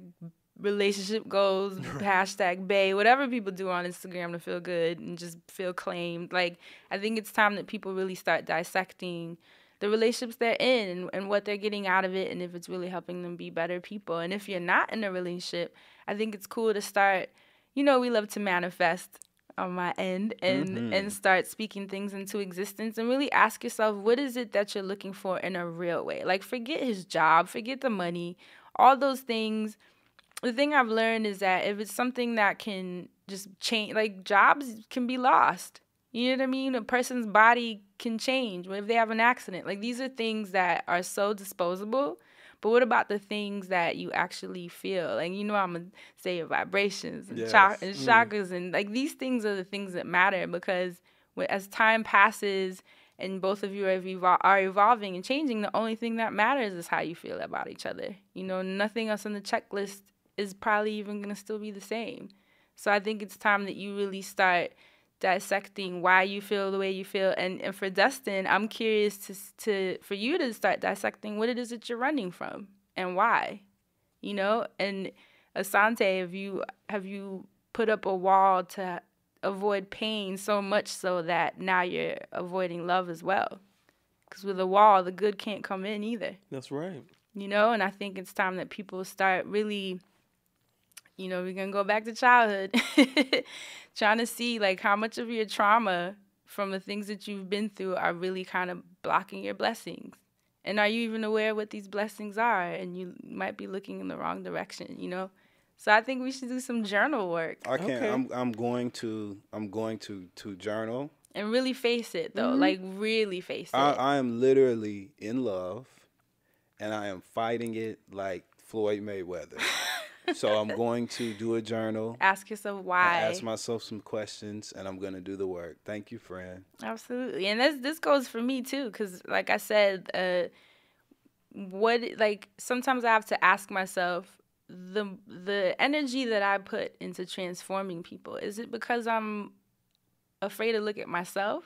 relationship goals, hashtag bae, whatever people do on Instagram to feel good and just feel claimed? Like, I think it's time that people really start dissecting the relationships they're in and what they're getting out of it and if it's really helping them be better people. And if you're not in a relationship, I think it's cool to start, we love to manifest on my end and start speaking things into existence and really ask yourself, what is it that you're looking for in a real way? Like, forget his job, forget the money, all those things. The thing I've learned is that if it's something that can just change, like jobs can be lost. You know what I mean? A person's body can change if they have an accident. Like, these are things that are so disposable. But what about the things that you actually feel? Like, I'm going to say your vibrations and, and chakras. And, like, these things are the things that matter because as time passes and both of you are evolving and changing, the only thing that matters is how you feel about each other. Nothing else on the checklist is probably even going to still be the same. So I think it's time that you really start dissecting why you feel the way you feel. And for Dustin, I'm curious for you to start dissecting what it is that you're running from and why, and Asante, have you put up a wall to avoid pain so much so that now you're avoiding love as well? Because with a wall, the good can't come in either. That's right. And I think it's time that people start really, we're going to go back to childhood, trying to see like how much of your trauma from the things that you've been through are really kind of blocking your blessings. And are you even aware what these blessings are? And you might be looking in the wrong direction, you know? So I think we should do some journal work. I can't. Okay. I'm going to journal. And really face it, though. Like, really face it. I am literally in love, and I am fighting it like Floyd Mayweather. So I'm going to do a journal. Ask yourself why. Ask myself some questions, and I'm going to do the work. Thank you, friend. Absolutely. And this goes for me, too, because, like I said, sometimes I have to ask myself, the energy that I put into transforming people, is it because I'm afraid to look at myself?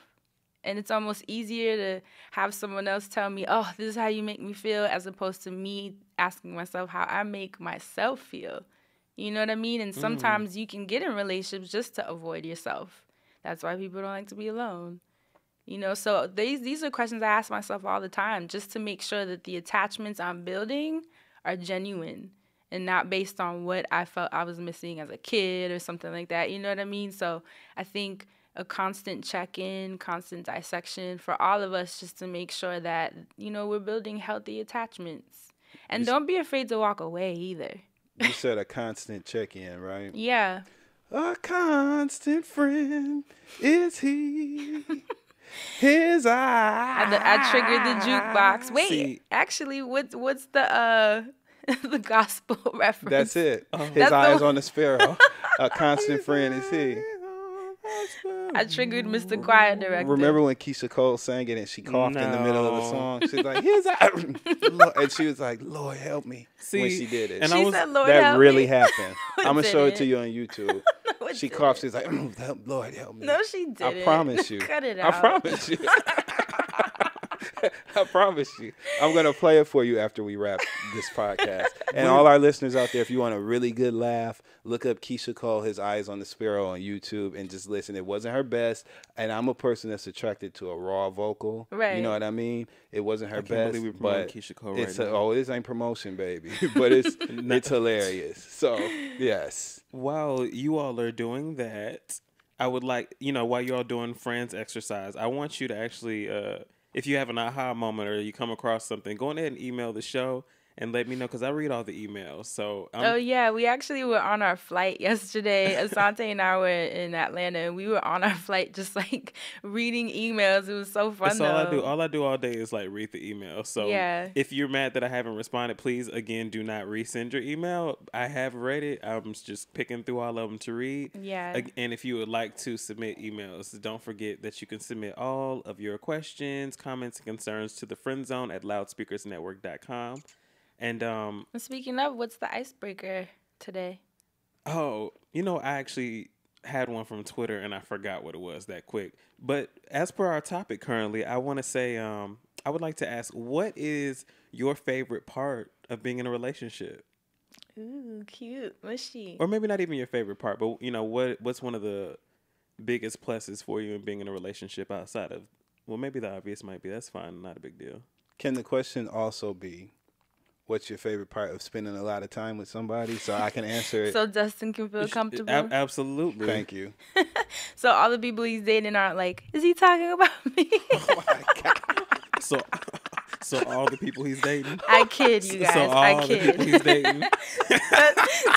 And it's almost easier to have someone else tell me, oh, this is how you make me feel, as opposed to me asking myself how I make myself feel. You know what I mean? And sometimes you can get in relationships just to avoid yourself. That's why people don't like to be alone. You know, so these are questions I ask myself all the time, just to make sure that the attachments I'm building are genuine and not based on what I felt I was missing as a kid or something like that. You know what I mean? So I think a constant check-in, constant dissection for all of us, just to make sure that, you know, we're building healthy attachments. And don't be afraid to walk away either. You said a constant check-in, right? Yeah. A constant friend is he. His eyes. I triggered the jukebox. Wait, See, actually, what's the the gospel reference? That's it. Oh. His That's the eyes one. on the sparrow. A constant friend is he. I triggered Mr. Choir Director. Remember when Keisha Cole sang it and she coughed in the middle of the No. song? She was like, his eyes. Lord, and she was like, Lord, help me. When See, she did it. and She I was said, Lord, That help really me. happened. No, it I'm going to show it to didn't. you on YouTube. No, it She didn't. coughed. She's like, Lord, help me. No, she didn't. I promise you. Cut it I out. promise you. I promise you. I'm going to play it for you after we wrap this podcast. And all our listeners out there, if you want a really good laugh, look up Keisha Cole, His Eyes on the Sparrow on YouTube, and just listen. It wasn't her best, and I'm a person that's attracted to a raw vocal. Right. You know what I mean? It wasn't her I can't best, believe we're promoting but Keisha Cole it's right now. oh, this ain't promotion, baby. But it's hilarious. So, yes. While you all are doing that, I would like, you know, while you're all doing friends exercise, I want you to actually, if you have an aha moment or you come across something, go ahead and email the show and let me know, because I read all the emails. So Oh, yeah. We actually were on our flight yesterday. Asante and I were in Atlanta, and we were on our flight just, like, reading emails. It was so fun, that's though. all I do. All I do all day is, like, read the email. So Yeah. if you're mad that I haven't responded, please, again, do not resend your email. I have read it. I'm just picking through all of them to read. Yeah. And if you would like to submit emails, don't forget that you can submit all of your questions, comments, and concerns to the friend zone at loudspeakersnetwork.com. And Speaking of, what's the icebreaker today? oh, you know, I actually had one from Twitter and I forgot what it was that quick. But as per our topic currently, I want to say I would like to ask, what is your favorite part of being in a relationship? Ooh, cute. Mushy. Or maybe not even your favorite part, but you know, what's one of the biggest pluses for you in being in a relationship outside of, well, maybe the obvious might be, that's fine, not a big deal. Can the question also be, what's your favorite part of spending a lot of time with somebody? So I can answer it. So Dustin can feel comfortable. Absolutely. Thank you. So all the people he's dating aren't like, is he talking about me? Oh my God. So all the people he's dating. I kid, you guys. So all I the people he's kid. dating.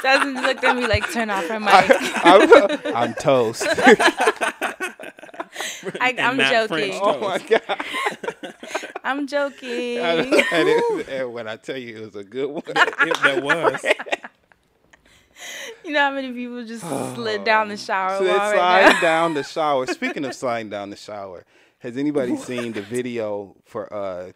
Dustin just looked at me like, turn off her mic. I'm toast. I'm not French joking. Oh my God. I'm joking. And when I tell you it was a good one. That was. You know how many people just slid down the shower So wall it's right sliding now? down the shower. Speaking of sliding down the shower, has anybody seen the video for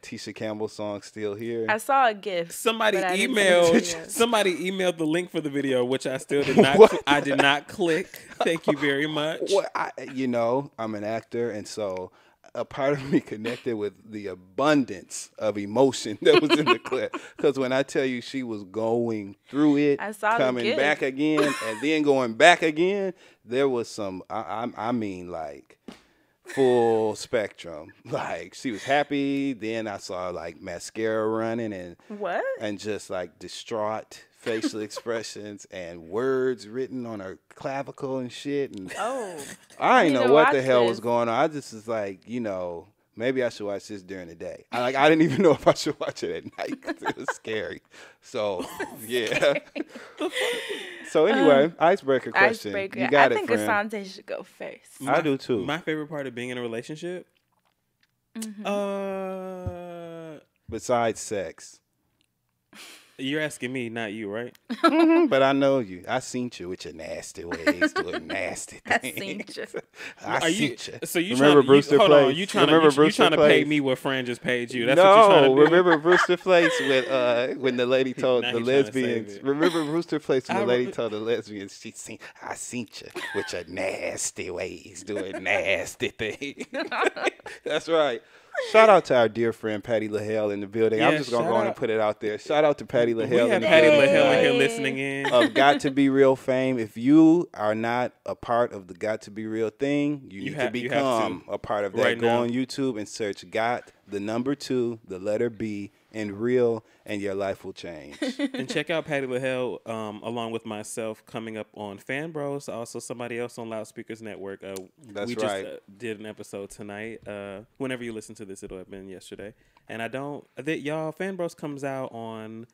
Tisha Campbell's song "Still Here"? I saw a GIF. Somebody but I didn't see the video. emailed the link for the video, which I still did not. What? I did not click. Thank you very much. What I'm an actor, and so a part of me connected with the abundance of emotion that was in the clip. Because when I tell you she was going through it, I saw the coming GIF. back again, and then going back again, there was some. I mean, like full spectrum. Like she was happy. Then I saw like mascara running What? and just like distraught facial expressions and words written on her clavicle and shit. And Oh. I need didn't to know what the watch hell this. was going on. I just was like, maybe I should watch this during the day. I didn't even know if I should watch it at night because it was scary. So yeah. So anyway, icebreaker question. Icebreaker. You got I think friend. Asante should go first. I do too. My favorite part of being in a relationship, Besides sex. you're asking me, not you, right? But I know you. I seen you with your nasty ways doing nasty I things. seen you. I seen you. So you Remember Brewster hold Place? on, you trying Remember to Brewster pay Place? me what Fran just paid you? That's what you're trying to do. Remember Brewster Place when the lady told Now the he trying to lesbians. save it. Remember Brewster Place when the I lady re- told the lesbians I seen you with your nasty ways doing nasty things. That's right. Shout out to our dear friend Patty LaHale in the building. I'm Yeah, just gonna shout go on and out. put it out there. Shout out to Patty We LaHale in have the Patty building. LaHale in tonight. here listening in. Of Got to Be Real fame. If you are not a part of the Got to Be Real thing, you need to you have become a part of that. Right Go now. on YouTube and search Got the number 2, the letter B, and Real, and your life will change. And check out Patty LaHale along with myself coming up on Fan Bros. Also somebody else on Loudspeakers Network. That's we right. just did an episode tonight. Whenever you listen to this, it'll have been yesterday. And y'all, Fan Bros comes out on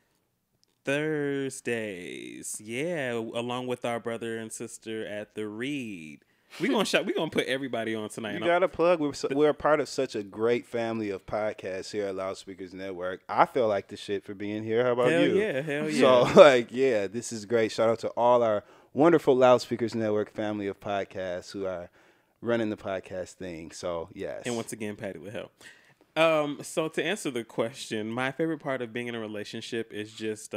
Thursdays. Yeah, along with our brother and sister at the Read. We're gonna put everybody on tonight. You got to plug. We're a part of such a great family of podcasts here at Loudspeakers Network. I feel like the shit for being here. How about you? Hell yeah. So, this is great. Shout out to all our wonderful Loudspeakers Network family of podcasts who are running the podcast thing. So, yes. And once again, Patty LaHale. So to answer the question, my favorite part of being in a relationship is just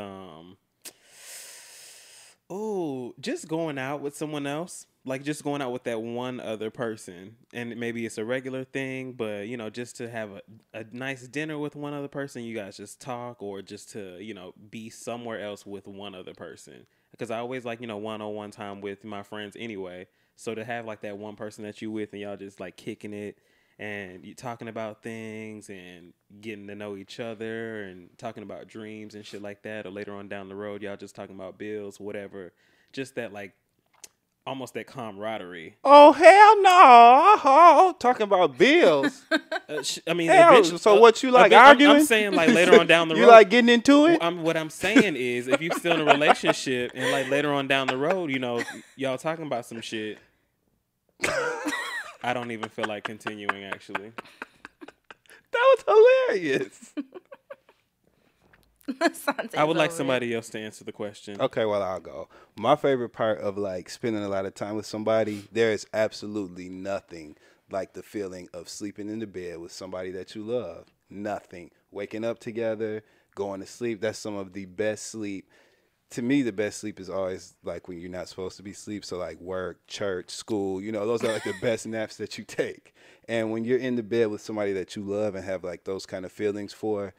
just going out with someone else. Like just going out with that one other person. And maybe it's a regular thing, but just to have a nice dinner with one other person, you guys just talk, or just to, be somewhere else with one other person. Because I always like, one-on-one time with my friends anyway. So to have like that one person that you with and y'all just like kicking it and you talking about things and getting to know each other and talking about dreams and shit like that, or later on down the road y'all just talking about bills, whatever. Just that like almost that camaraderie. Oh, hell no. Oh, talking about bills. So what you like, arguing? I'm saying like later on down the road. You like getting into it? What I'm saying is if you're still in a relationship and like later on down the road, y'all talking about some shit. I don't even feel like continuing, actually. That was hilarious. I would like somebody else to answer the question. Okay, well, I'll go. My favorite part of like spending a lot of time with somebody, there is absolutely nothing like the feeling of sleeping in the bed with somebody that you love. Nothing. Waking up together, going to sleep. That's some of the best sleep. To me, the best sleep is always like when you're not supposed to be asleep. So like work, church, school, those are like the best naps that you take. And when you're in the bed with somebody that you love and have like those kind of feelings for,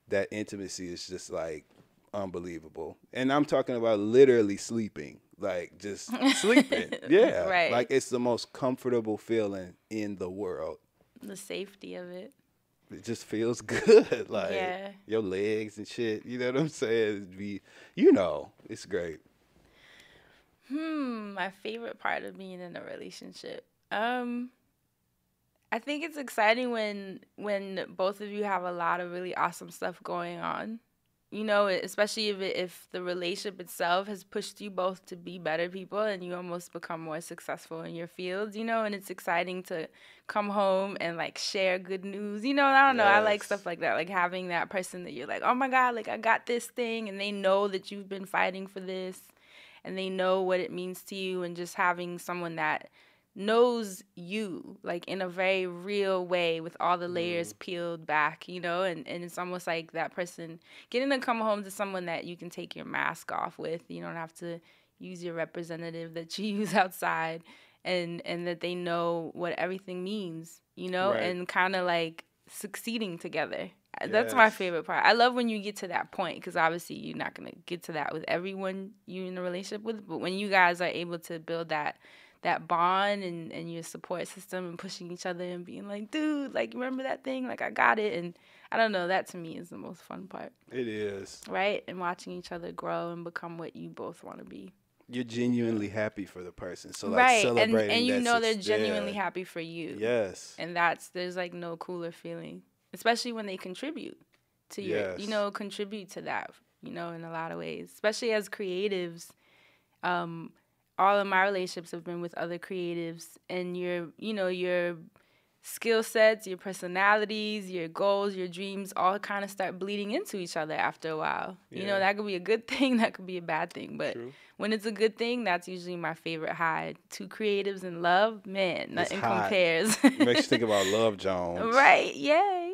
that intimacy is just like unbelievable. And I'm talking about literally sleeping, like just sleeping. Yeah. Right. Like it's the most comfortable feeling in the world. The safety of it. It just feels good. Like Yeah. your legs and shit. You know what I'm saying? It's great. My favorite part of being in a relationship. I think it's exciting when both of you have a lot of really awesome stuff going on. Especially if the relationship itself has pushed you both to be better people and you almost become more successful in your fields, and it's exciting to come home and like share good news. I don't know. I like Yes. stuff like that. Like having that person that you're like, oh my God, like I got this thing, and they know that you've been fighting for this and they know what it means to you, and just having someone that knows you like in a very real way with all the layers peeled back, and it's almost like that person getting to come home to someone that you can take your mask off with. You don't have to use your representative that you use outside, and that they know what everything means, Right. and kind of like succeeding together. That's my Yes. favorite part. I love when you get to that point, because obviously you're not going to get to that with everyone you're in a relationship with, but when you guys are able to build that bond and your support system and pushing each other and being like, dude, like, remember that thing? Like, I got it. And I don't know, that to me is the most fun part, It is. right? And watching each other grow and become what you both want to be. you're genuinely happy for the person. So like right. celebrating And you that know they're suc- genuinely yeah. happy for you. Yes. And there's like no cooler feeling, especially when they contribute to Yes. contribute to that, in a lot of ways, especially as creatives. All of my relationships have been with other creatives, and your skill sets, your personalities, your goals, your dreams all kind of start bleeding into each other after a while. Yeah. That could be a good thing, that could be a bad thing, but True. when it's a good thing, that's usually my favorite high. Two creatives in love, man, nothing hot. compares. Makes you think about Love Jones. Right, yay.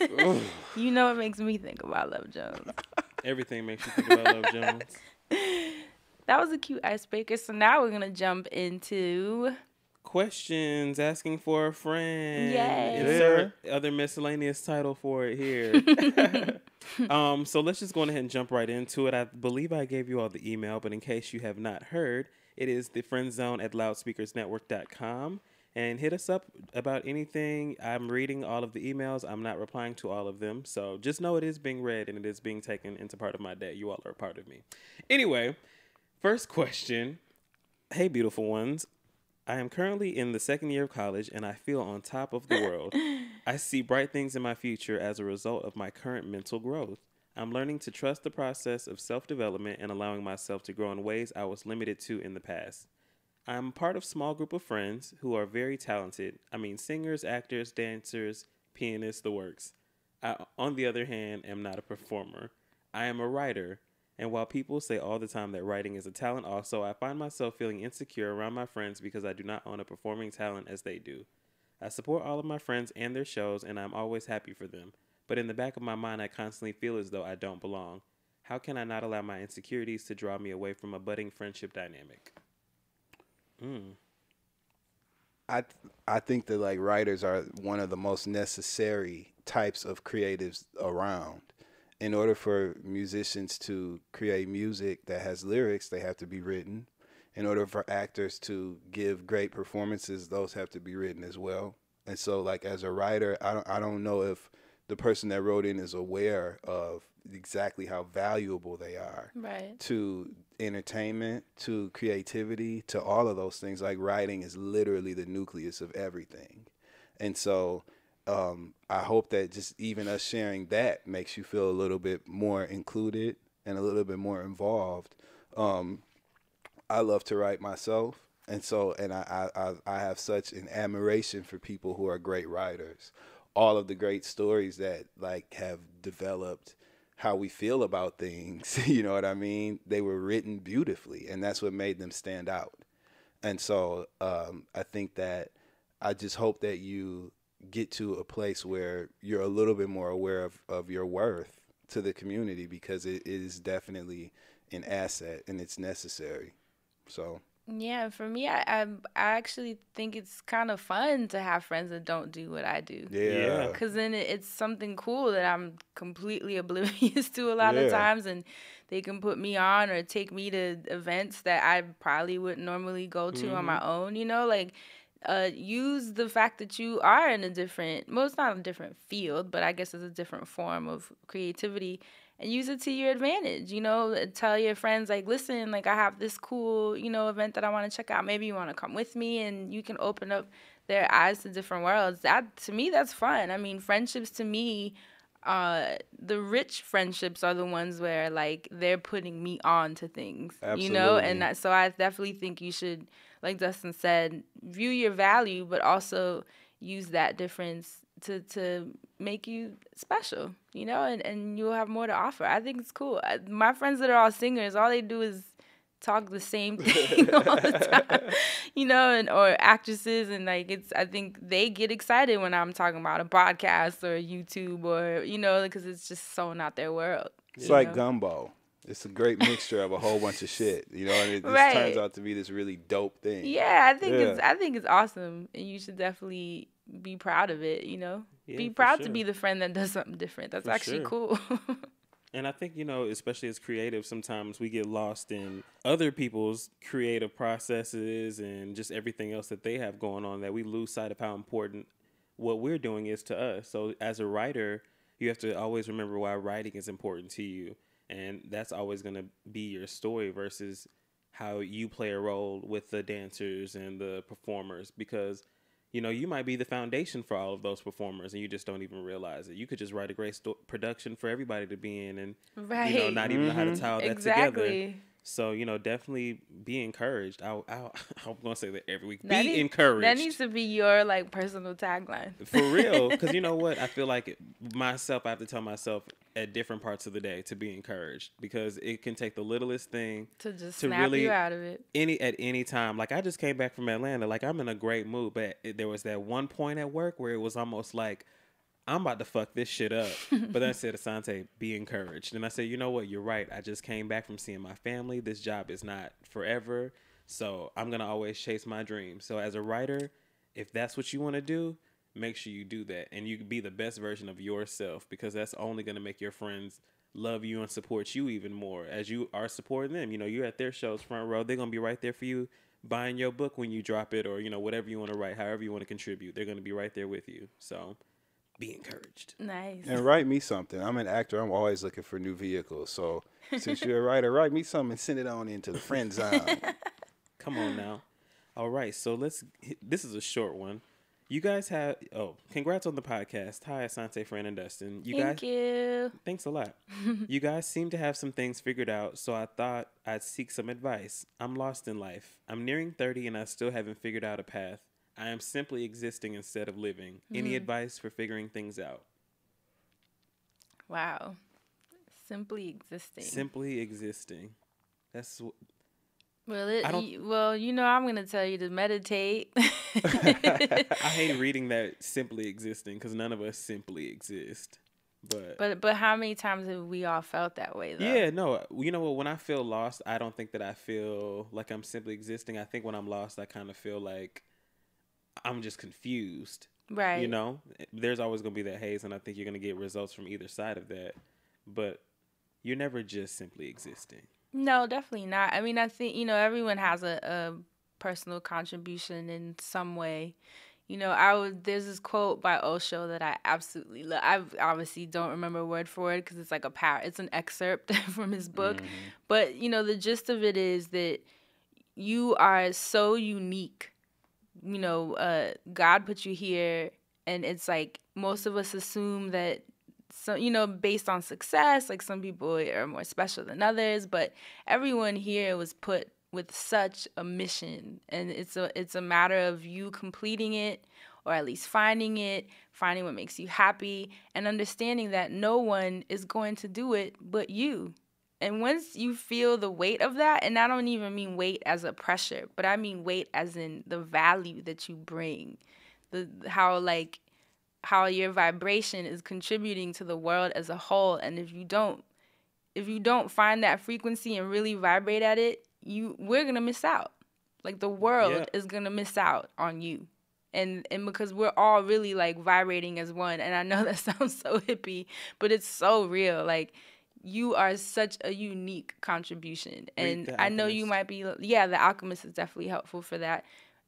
It makes me think about Love Jones. Everything makes you think about Love Jones. That was a cute icebreaker. So now we're going to jump into Questions, asking for a friend. Yay. Insert other miscellaneous title for it here. So let's just go ahead and jump right into it. I believe I gave you all the email, but in case you have not heard, it is thefriendzone@loudspeakersnetwork.com. And hit us up about anything. I'm reading all of the emails. I'm not replying to all of them. So just know it is being read and it is being taken into part of my day. You all are a part of me. Anyway, first question. Hey, beautiful ones. I am currently in the second year of college and I feel on top of the world. I see bright things in my future as a result of my current mental growth. I'm learning to trust the process of self-development and allowing myself to grow in ways I was limited to in the past. I'm part of a small group of friends who are very talented. I mean, singers, actors, dancers, pianists, the works. I, on the other hand, am not a performer. I am a writer. And while people say all the time that writing is a talent also, I find myself feeling insecure around my friends because I do not own a performing talent as they do. I support all of my friends and their shows, and I'm always happy for them. But in the back of my mind, I constantly feel as though I don't belong. How can I not allow my insecurities to draw me away from a budding friendship dynamic? I think that like writers are one of the most necessary types of creatives around. In order for musicians to create music that has lyrics, they have to be written. In order for actors to give great performances, those have to be written as well. And so, like as a writer, I don't know if the person that wrote in is aware of exactly how valuable they are right. to entertainment, to creativity, to all of those things. Like writing is literally the nucleus of everything. And so I hope that just even us sharing that makes you feel a little bit more included and a little bit more involved. I love to write myself. And so, and I have such an admiration for people who are great writers. All of the great stories that like have developed how we feel about things, you know what I mean? They were written beautifully, and that's what made them stand out. And so I think that I just hope that you get to a place where you're a little bit more aware of your worth to the community, because it is definitely an asset and it's necessary. So Yeah, for me, I actually think it's kind of fun to have friends that don't do what I do. yeah. Because then it's something cool that I'm completely oblivious to a lot of times, and they can put me on or take me to events that I probably wouldn't normally go to on my own, use the fact that you are in a different, well, it's not a different field, but I guess it's a different form of creativity, and use it to your advantage, tell your friends, like, listen, like, I have this cool, event that I want to check out. Maybe you want to come with me, and you can open up their eyes to different worlds. That, to me, that's fun. I mean, friendships to me, the rich friendships are the ones where, like, they're putting me on to things, Absolutely. and so I definitely think you should, like Dustin said, view your value, but also use that difference to make you special, and you'll have more to offer. I think it's cool. My friends that are all singers, all they do is talk the same thing all the time, or actresses, and like I think they get excited when I'm talking about a podcast or YouTube or, because it's just so not their world. It's like gumbo. It's a great mixture of a whole bunch of shit, and it just Right. turns out to be this really dope thing. Yeah, I think it's awesome, and you should definitely be proud of it. Yeah, be for proud sure. to be the friend that does something different. That's For actually sure. cool. And I think, especially as creatives, sometimes we get lost in other people's creative processes and just everything else that they have going on, that we lose sight of how important what we're doing is to us. So as a writer, you have to always remember why writing is important to you. And that's always going to be your story versus how you play a role with the dancers and the performers, because you might be the foundation for all of those performers and you just don't even realize it. You could just write a great production for everybody to be in and, Right. not even know how to tie that together. Exactly. So, definitely be encouraged. I'm going to say that every week. That Be encouraged. That needs to be your like personal tagline. For real. Because you know what? I feel like myself, I have to tell myself at different parts of the day to be encouraged, because it can take the littlest thing to just snap you out of it. At any time. Like, I just came back from Atlanta. Like, I'm in a great mood, but there was that one point at work where it was almost like, I'm about to fuck this shit up. But then I said, Asante, be encouraged. And I said, you know what? You're right. I just came back from seeing my family. This job is not forever. So I'm going to always chase my dreams. So as a writer, if that's what you want to do, make sure you do that. And you can be the best version of yourself, because that's only going to make your friends love you and support you even more as you are supporting them. You're at their shows front row. They're going to be right there for you, buying your book when you drop it, or, whatever you want to write, however you want to contribute. They're going to be right there with you. So be encouraged. Nice. And write me something. I'm an actor. I'm always looking for new vehicles. So since you're a writer, write me something and send it on into the friend zone. Come on now. All right. So this is a short one. You guys have, congrats on the podcast. Hi, Asante, Fran, and Dustin. Thank you. Thanks a lot. You guys seem to have some things figured out, so I thought I'd seek some advice. I'm lost in life. I'm nearing 30 and I still haven't figured out a path. I am simply existing instead of living. Any advice for figuring things out? Wow. Simply existing. Simply existing. That's what... Well, I'm going to tell you to meditate. I hate reading that simply existing, because none of us simply exist. But how many times have we all felt that way, though? Yeah, no. You know what? When I feel lost, I don't think that I feel like I'm simply existing. I think when I'm lost, I kind of feel like I'm just confused. Right. There's always going to be that haze, and I think you're going to get results from either side of that. But you're never just simply existing. No, definitely not. I mean, I think, everyone has a personal contribution in some way. There's this quote by Osho that I absolutely love. I obviously don't remember word for word because it's like it's an excerpt from his book. Mm-hmm. But, the gist of it is that you are so unique. God put you here, and it's like most of us assume that, so, based on success, like some people are more special than others, but everyone here was put with such a mission, and it's a matter of you completing it, or at least finding what makes you happy, and understanding that no one is going to do it but you. And once you feel the weight of that, and I don't even mean weight as a pressure, but I mean weight as in the value that you bring, how your vibration is contributing to the world as a whole. And if you don't find that frequency and really vibrate at it, we're gonna miss out. Like the world is gonna miss out on you. And because we're all really like vibrating as one. And I know that sounds so hippie, but it's so real. Like you are such a unique contribution. And I know you might be, The Alchemist is definitely helpful for that.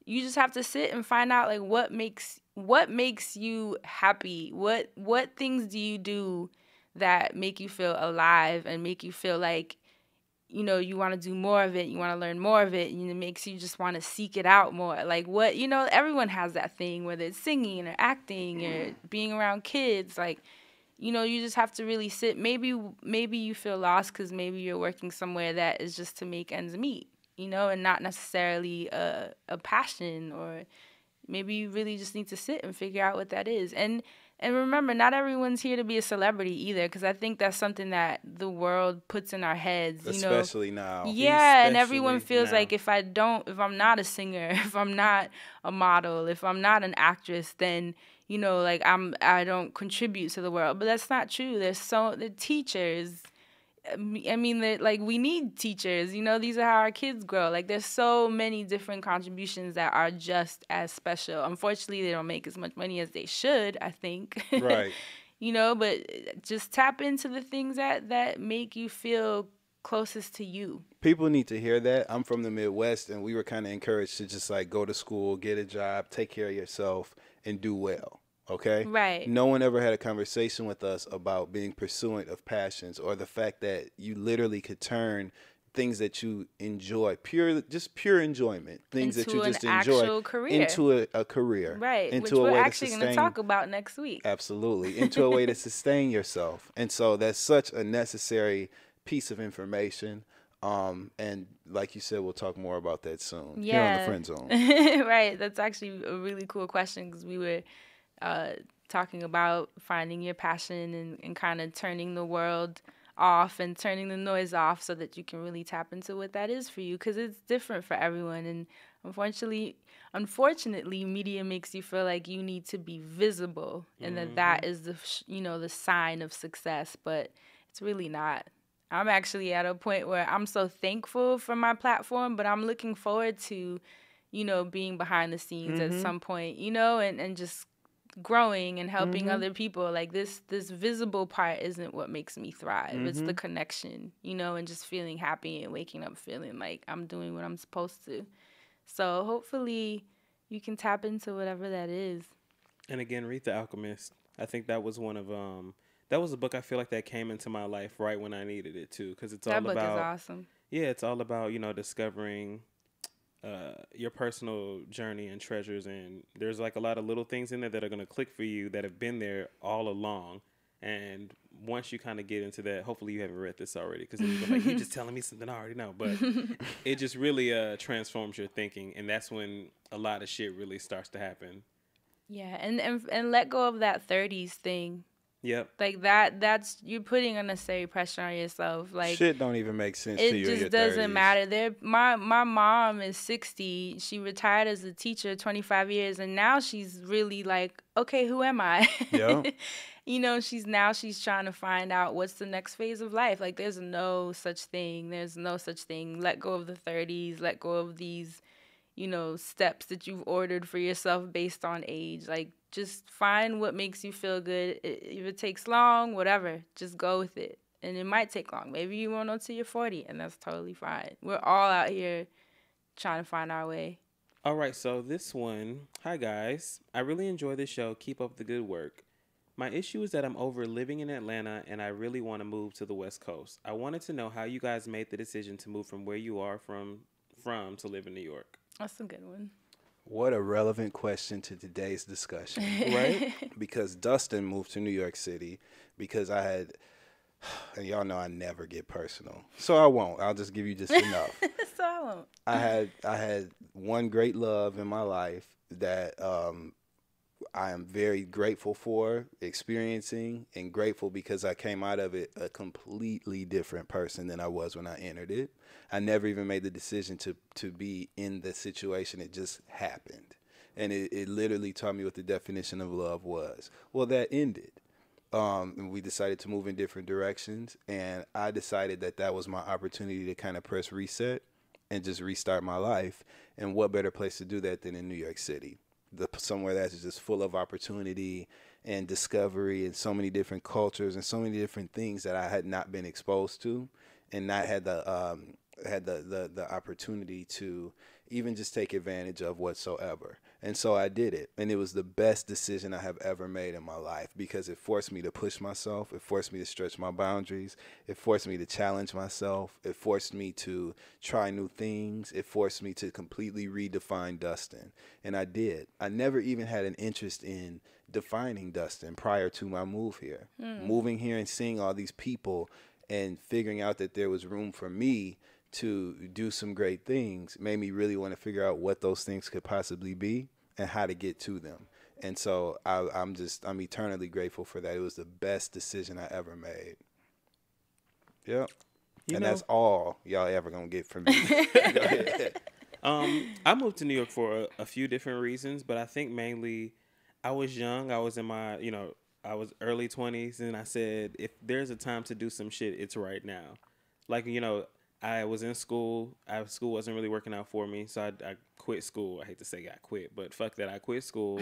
You just have to sit and find out like what makes you happy. What things do you do that make you feel alive and make you feel like, you want to do more of it, you want to learn more of it, and it makes you just want to seek it out more. Like everyone has that thing, whether it's singing or acting or being around kids. Like, you just have to really sit. Maybe you feel lost because maybe you're working somewhere that is just to make ends meet, and not necessarily a passion, or maybe you really just need to sit and figure out what that is. And remember, not everyone's here to be a celebrity either, because I think that's something that the world puts in our heads. Especially now. Yeah, and everyone feels like if I'm not a singer, if I'm not a model, if I'm not an actress, then I don't contribute to the world. But that's not true. The teachers. I mean, we need teachers. These are how our kids grow. Like, there's so many different contributions that are just as special. Unfortunately, they don't make as much money as they should, I think. Right. But just tap into the things that make you feel closest to you. People need to hear that. I'm from the Midwest, and we were kind of encouraged to just, go to school, get a job, take care of yourself, and do well. Okay? Right. No one ever had a conversation with us about being pursuant of passions, or the fact that you literally could turn things that you enjoy, pure enjoyment, things that you Into an just enjoy actual career. into a career, Right, into which a we're way to actually going to sustain. talk about next week. Absolutely, into a way to sustain yourself, and so that's such a necessary piece of information. And like you said, we'll talk more about that soon here on the Friend Zone. Right, that's actually a really cool question because we were talking about finding your passion and kind of turning the world off and turning the noise off so that you can really tap into what that is for you because it's different for everyone. And unfortunately, media makes you feel like you need to be visible and that is the sign of success, but it's really not. I'm actually at a point where I'm so thankful for my platform, but I'm looking forward to, being behind the scenes at some point, and just growing and helping other people. Like this visible part isn't what makes me thrive. It's the connection, and just feeling happy and waking up feeling like I'm doing what I'm supposed to. So hopefully you can tap into whatever that is. And again, read The Alchemist. I think that was one of that was a book I feel like that came into my life right when I needed it too, because it's all about. That book is awesome. Yeah, it's all about discovering your personal journey and treasures, and there's like a lot of little things in there that are gonna click for you that have been there all along. And once you kind of get into that, hopefully you haven't read this already, because then you're like, you just telling me something I already know. But it just really transforms your thinking, and that's when a lot of shit really starts to happen. Yeah, and let go of that 30s thing. Yep. Like that's you're putting unnecessary pressure on yourself. Like shit don't even make sense to you. It just doesn't matter. My mom is 60. She retired as a teacher 25 years, and now she's really like, okay, who am I? Yeah. She's trying to find out what's the next phase of life. Like there's no such thing. Let go of the 30s. Let go of these, steps that you've ordered for yourself based on age. Like just find what makes you feel good. If it takes long, whatever, just go with it. And it might take long. Maybe you won't know until you're 40, and that's totally fine. We're all out here trying to find our way. All right, so this one. Hi, guys. I really enjoy this show. Keep up the good work. My issue is that I'm over living in Atlanta, and I really want to move to the West Coast. I wanted to know how you guys made the decision to move from where you are from to live in New York. That's a good one. What a relevant question to today's discussion, right? Because Dustin moved to New York City because and y'all know I never get personal, so I won't. I'll just give you just enough. So I won't. I had one great love in my life that I am very grateful for experiencing, and grateful because I came out of it a completely different person than I was when I entered it. I never even made the decision to be in the situation. It just happened. And it literally taught me what the definition of love was. Well, that ended. And we decided to move in different directions. And I decided that was my opportunity to kind of press reset and just restart my life. And what better place to do that than in New York City? Somewhere that's just full of opportunity and discovery and so many different cultures and so many different things that I had not been exposed to and not had the opportunity to even just take advantage of whatsoever. And so I did it. And it was the best decision I have ever made in my life because it forced me to push myself. It forced me to stretch my boundaries. It forced me to challenge myself. It forced me to try new things. It forced me to completely redefine Dustin. And I did. I never even had an interest in defining Dustin prior to my move here. Moving here and seeing all these people and figuring out that there was room for me to do some great things made me really want to figure out what those things could possibly be and how to get to them. And so I'm eternally grateful for that. It was the best decision I ever made. Yep. That's all y'all ever gonna get from me. Go ahead. I moved to New York for a few different reasons, but I think mainly I was young. I was in my, I was early 20s, and I said, if there's a time to do some shit, it's right now. Like, I was in school. School wasn't really working out for me, so I quit school. I hate to say I quit, but fuck that. I quit school,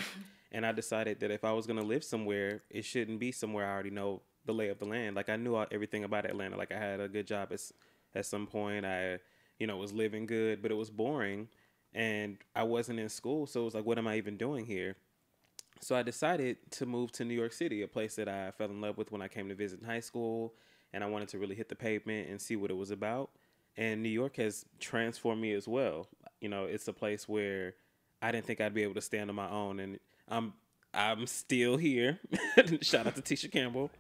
and I decided that if I was going to live somewhere, it shouldn't be somewhere I already know the lay of the land. Like, I knew everything about Atlanta. Like, I had a good job at some point. I, was living good, but it was boring, and I wasn't in school, so it was like, what am I even doing here? So I decided to move to New York City, a place that I fell in love with when I came to visit in high school, and I wanted to really hit the pavement and see what it was about. And New York has transformed me as well. You know, it's a place where I didn't think I'd be able to stand on my own, and I'm still here. Shout out to Tisha Campbell.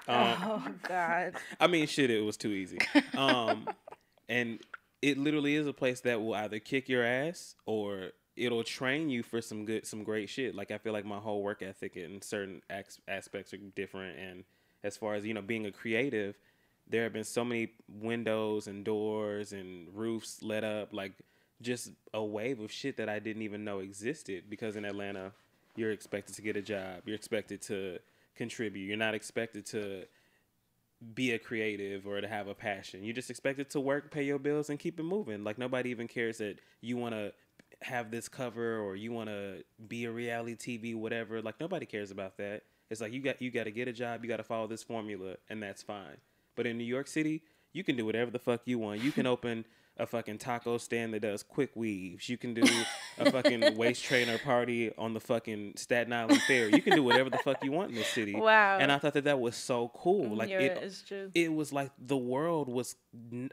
Oh God. I mean, shit, it was too easy. And it literally is a place that will either kick your ass or it'll train you for some great shit. Like, I feel like my whole work ethic in certain aspects are different. And as far as, you know, being a creative, there have been so many windows and doors and roofs lit up, like just a wave of shit that I didn't even know existed. Because in Atlanta, you're expected to get a job. You're expected to contribute. You're not expected to be a creative or to have a passion. You're just expected to work, pay your bills, and keep it moving. Like, nobody even cares that you want to have this cover or you want to be a reality TV, whatever. Like, nobody cares about that. It's like you got to get a job, you got to follow this formula, and that's fine. But in New York City, you can do whatever the fuck you want. You can open a fucking taco stand that does Quickweaves. You can do a fucking waist trainer party on the fucking Staten Island Fair. You can do whatever the fuck you want in this city. Wow. And I thought that was so cool. Like, Yeah, it's true. It was like the world was,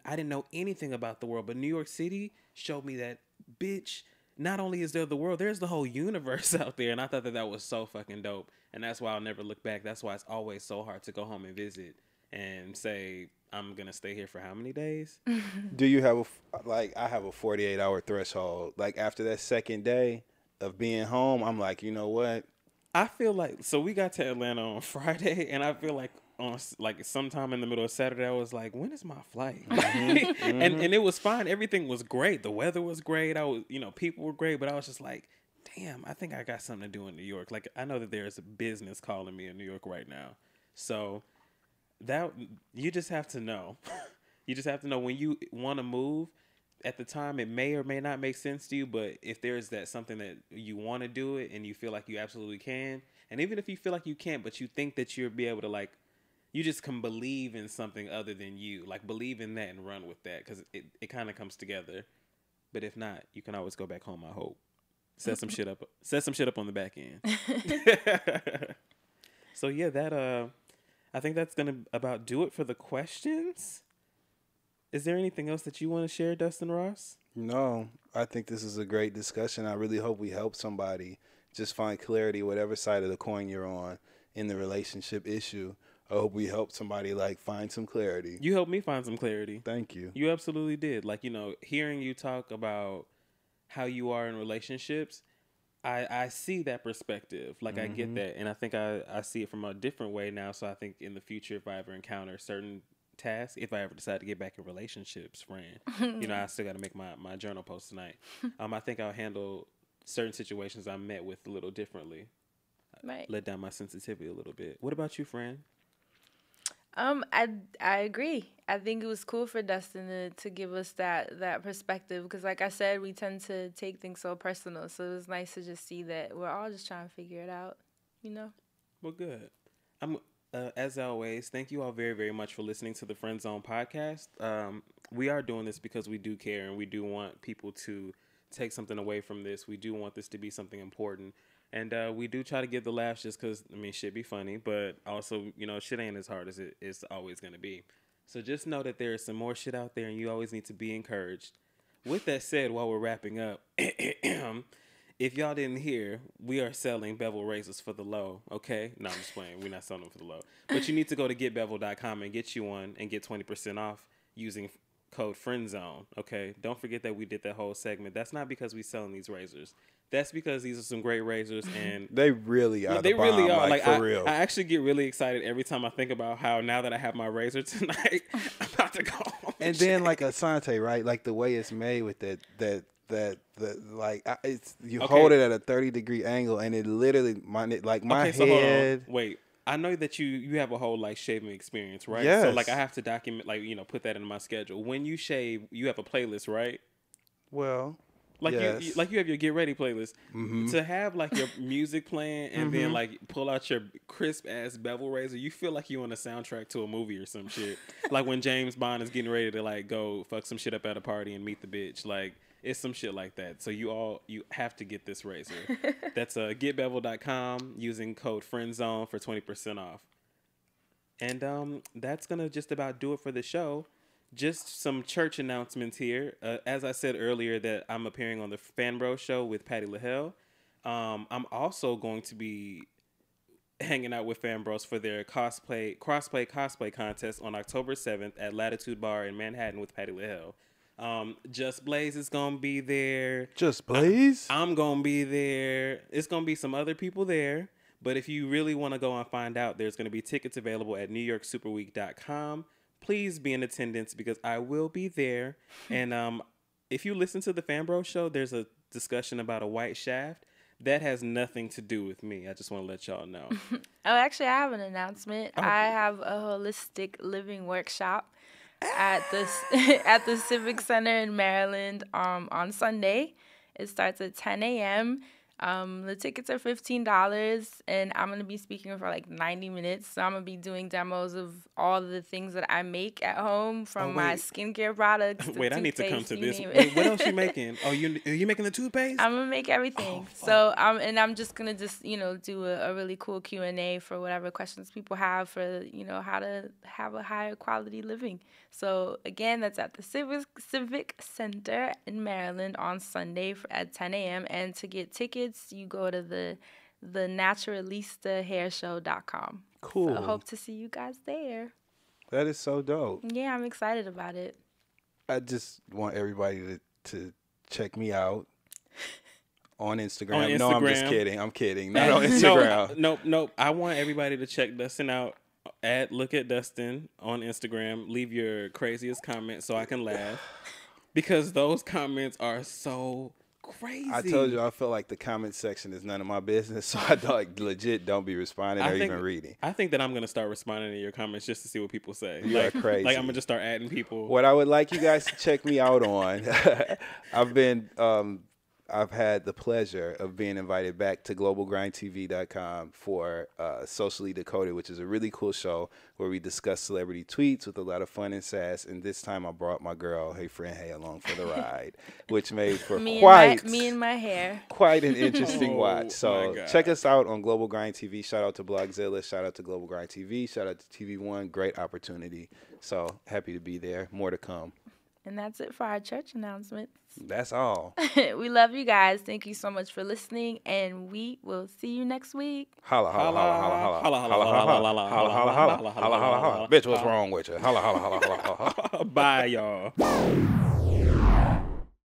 I didn't know anything about the world, but New York City showed me that, bitch, not only is there the world, there's the whole universe out there. And I thought that was so fucking dope. And that's why I'll never look back. That's why it's always so hard to go home and visit and say, I'm going to stay here for how many days? Do you have I have a 48-hour threshold. Like, after that second day of being home, I'm like, you know what? I feel like, so we got to Atlanta on Friday, and I feel like on like sometime in the middle of Saturday, I was like, when is my flight? And it was fine. Everything was great. The weather was great. People were great, but I was just like, damn, I think I got something to do in New York. Like, I know that there's a business calling me in New York right now. So that, you just have to know. You just have to know when you want to move. At the time, it may or may not make sense to you, but if there's something that you want to do it and you feel like you absolutely can, and even if you feel like you can't, but you think that you'll be able to, like, you just can believe in something other than you, like, believe in that and run with that, because it kind of comes together. But if not, you can always go back home, I hope. Set some shit up on the back end. So yeah, I think that's gonna about do it for the questions. Is there anything else that you want to share, Dustin Ross? No, I think this is a great discussion. I really hope we help somebody just find clarity, whatever side of the coin you're on in the relationship issue. I hope we help somebody, like, find some clarity. You helped me find some clarity. Thank you. You absolutely did. Like, hearing you talk about how you are in relationships, I see that perspective. Like, I get that. And I think I see it from a different way now. So I think in the future, if I ever encounter certain tasks, if I ever decide to get back in relationships, friend, I still got to make my journal post tonight. I think I'll handle certain situations I'm met with a little differently. Right. Let down my sensitivity a little bit. What about you, friend? I agree. I think it was cool for Dustin to give us that perspective, because, like I said, we tend to take things so personal. So it was nice to just see that we're all just trying to figure it out, Well, good. As always, thank you all very, very much for listening to the Friend Zone podcast. We are doing this because we do care, and we do want people to take something away from this. We do want this to be something important. And we do try to get the laughs just because, shit be funny. But also, shit ain't as hard as it's always going to be. So just know that there is some more shit out there, and you always need to be encouraged. With that said, while we're wrapping up, if y'all didn't hear, we are selling bevel razors for the low, okay? No, I'm just playing. We're not selling them for the low. But you need to go to getbevel.com and get you one and get 20% off using code FRIENDZONE, okay? Don't forget that we did that whole segment. That's not because we're selling these razors. That's because these are some great razors, and they really are. They really are. Like, for real. I actually get really excited every time I think about how now that I have my razor tonight, I'm about to go home. And then, like, Asante, right? Like, the way it's made with hold it at a 30-degree angle, and it literally my head. So hold on. Wait, I know that you have a whole, like, shaving experience, right? Yes. So, like, I have to document, like, put that in my schedule. When you shave, you have a playlist, right? Well, like, yes. you have your get ready playlist. To have, like, your music playing and then, like, pull out your crisp ass bevel razor, you feel like you're on a soundtrack to a movie or some shit. Like when James Bond is getting ready to, like, go fuck some shit up at a party and meet the bitch. Like, it's some shit like that. So you have to get this razor. That's getbevel.com using code FRIENDZONE for 20% off. And that's gonna just about do it for the show. just some church announcements here. As I said earlier, that I'm appearing on the Fan Bro Show with Patty LaHelle. I'm also going to be hanging out with Fan Bros for their crossplay contest on October 7th at Latitude Bar in Manhattan with Patty LaHelle. Just Blaze is gonna be there. Just Blaze? I'm gonna be there. It's gonna be some other people there. But if you really want to go and find out, there's gonna be tickets available at NewYorkSuperweek.com. Please be in attendance because I will be there. And if you listen to the Fan Bro Show, there's a discussion about a white shaft. That has nothing to do with me. I just want to let y'all know. Oh, actually, I have an announcement. Oh. I have a holistic living workshop at the Civic Center in Maryland on Sunday. It starts at 10 a.m. The tickets are $15, and I'm going to be speaking for like 90 minutes. So I'm going to be doing demos of all the things that I make at home, from my skincare products to Wait, I need to come to this. name it. Wait, what else you making? Oh, are you making the toothpaste? I'm gonna make everything. So I'm just gonna do a really cool Q&A for whatever questions people have for how to have a higher quality living. So again, that's at the Civic Center in Maryland on Sunday at 10 a.m. And to get tickets, you go to the naturalistahairshow.com. Cool. So hope to see you guys there. That is so dope. Yeah, I'm excited about it. I just want everybody to check me out on Instagram. No, I'm just kidding. I'm kidding. Not on Instagram. Nope. I want everybody to check Dustin out at Look at Dustin on Instagram. Leave your craziest comment so I can laugh. Because those comments are so crazy. I told you I felt like the comment section is none of my business, so I thought legit don't be responding or even reading. I think that I'm gonna start responding to your comments just to see what people say. You are crazy. Like I'm gonna just start adding people. What I would like you guys to check me out on, I've had the pleasure of being invited back to globalgrindtv.com for Socially Decoded, which is a really cool show where we discuss celebrity tweets with a lot of fun and sass. And this time I brought my girl, Hey Friend Hey, along for the ride, which made for me and my hair. Quite an interesting watch. My So God. check us out on Global Grind TV. Shout out to Blogzilla. Shout out to Global Grind TV. Shout out to TV One. Great opportunity. So happy to be there. More to come. And that's it for our church announcements. That's all. We love you guys. Thank you so much for listening, and we will see you next week. Holla, holla, holla, holla, holla, holla, holla, holla, holla, holla, holla, holla. Bitch, what's wrong with you? Holla, holla, holla, holla, holla. Bye, y'all.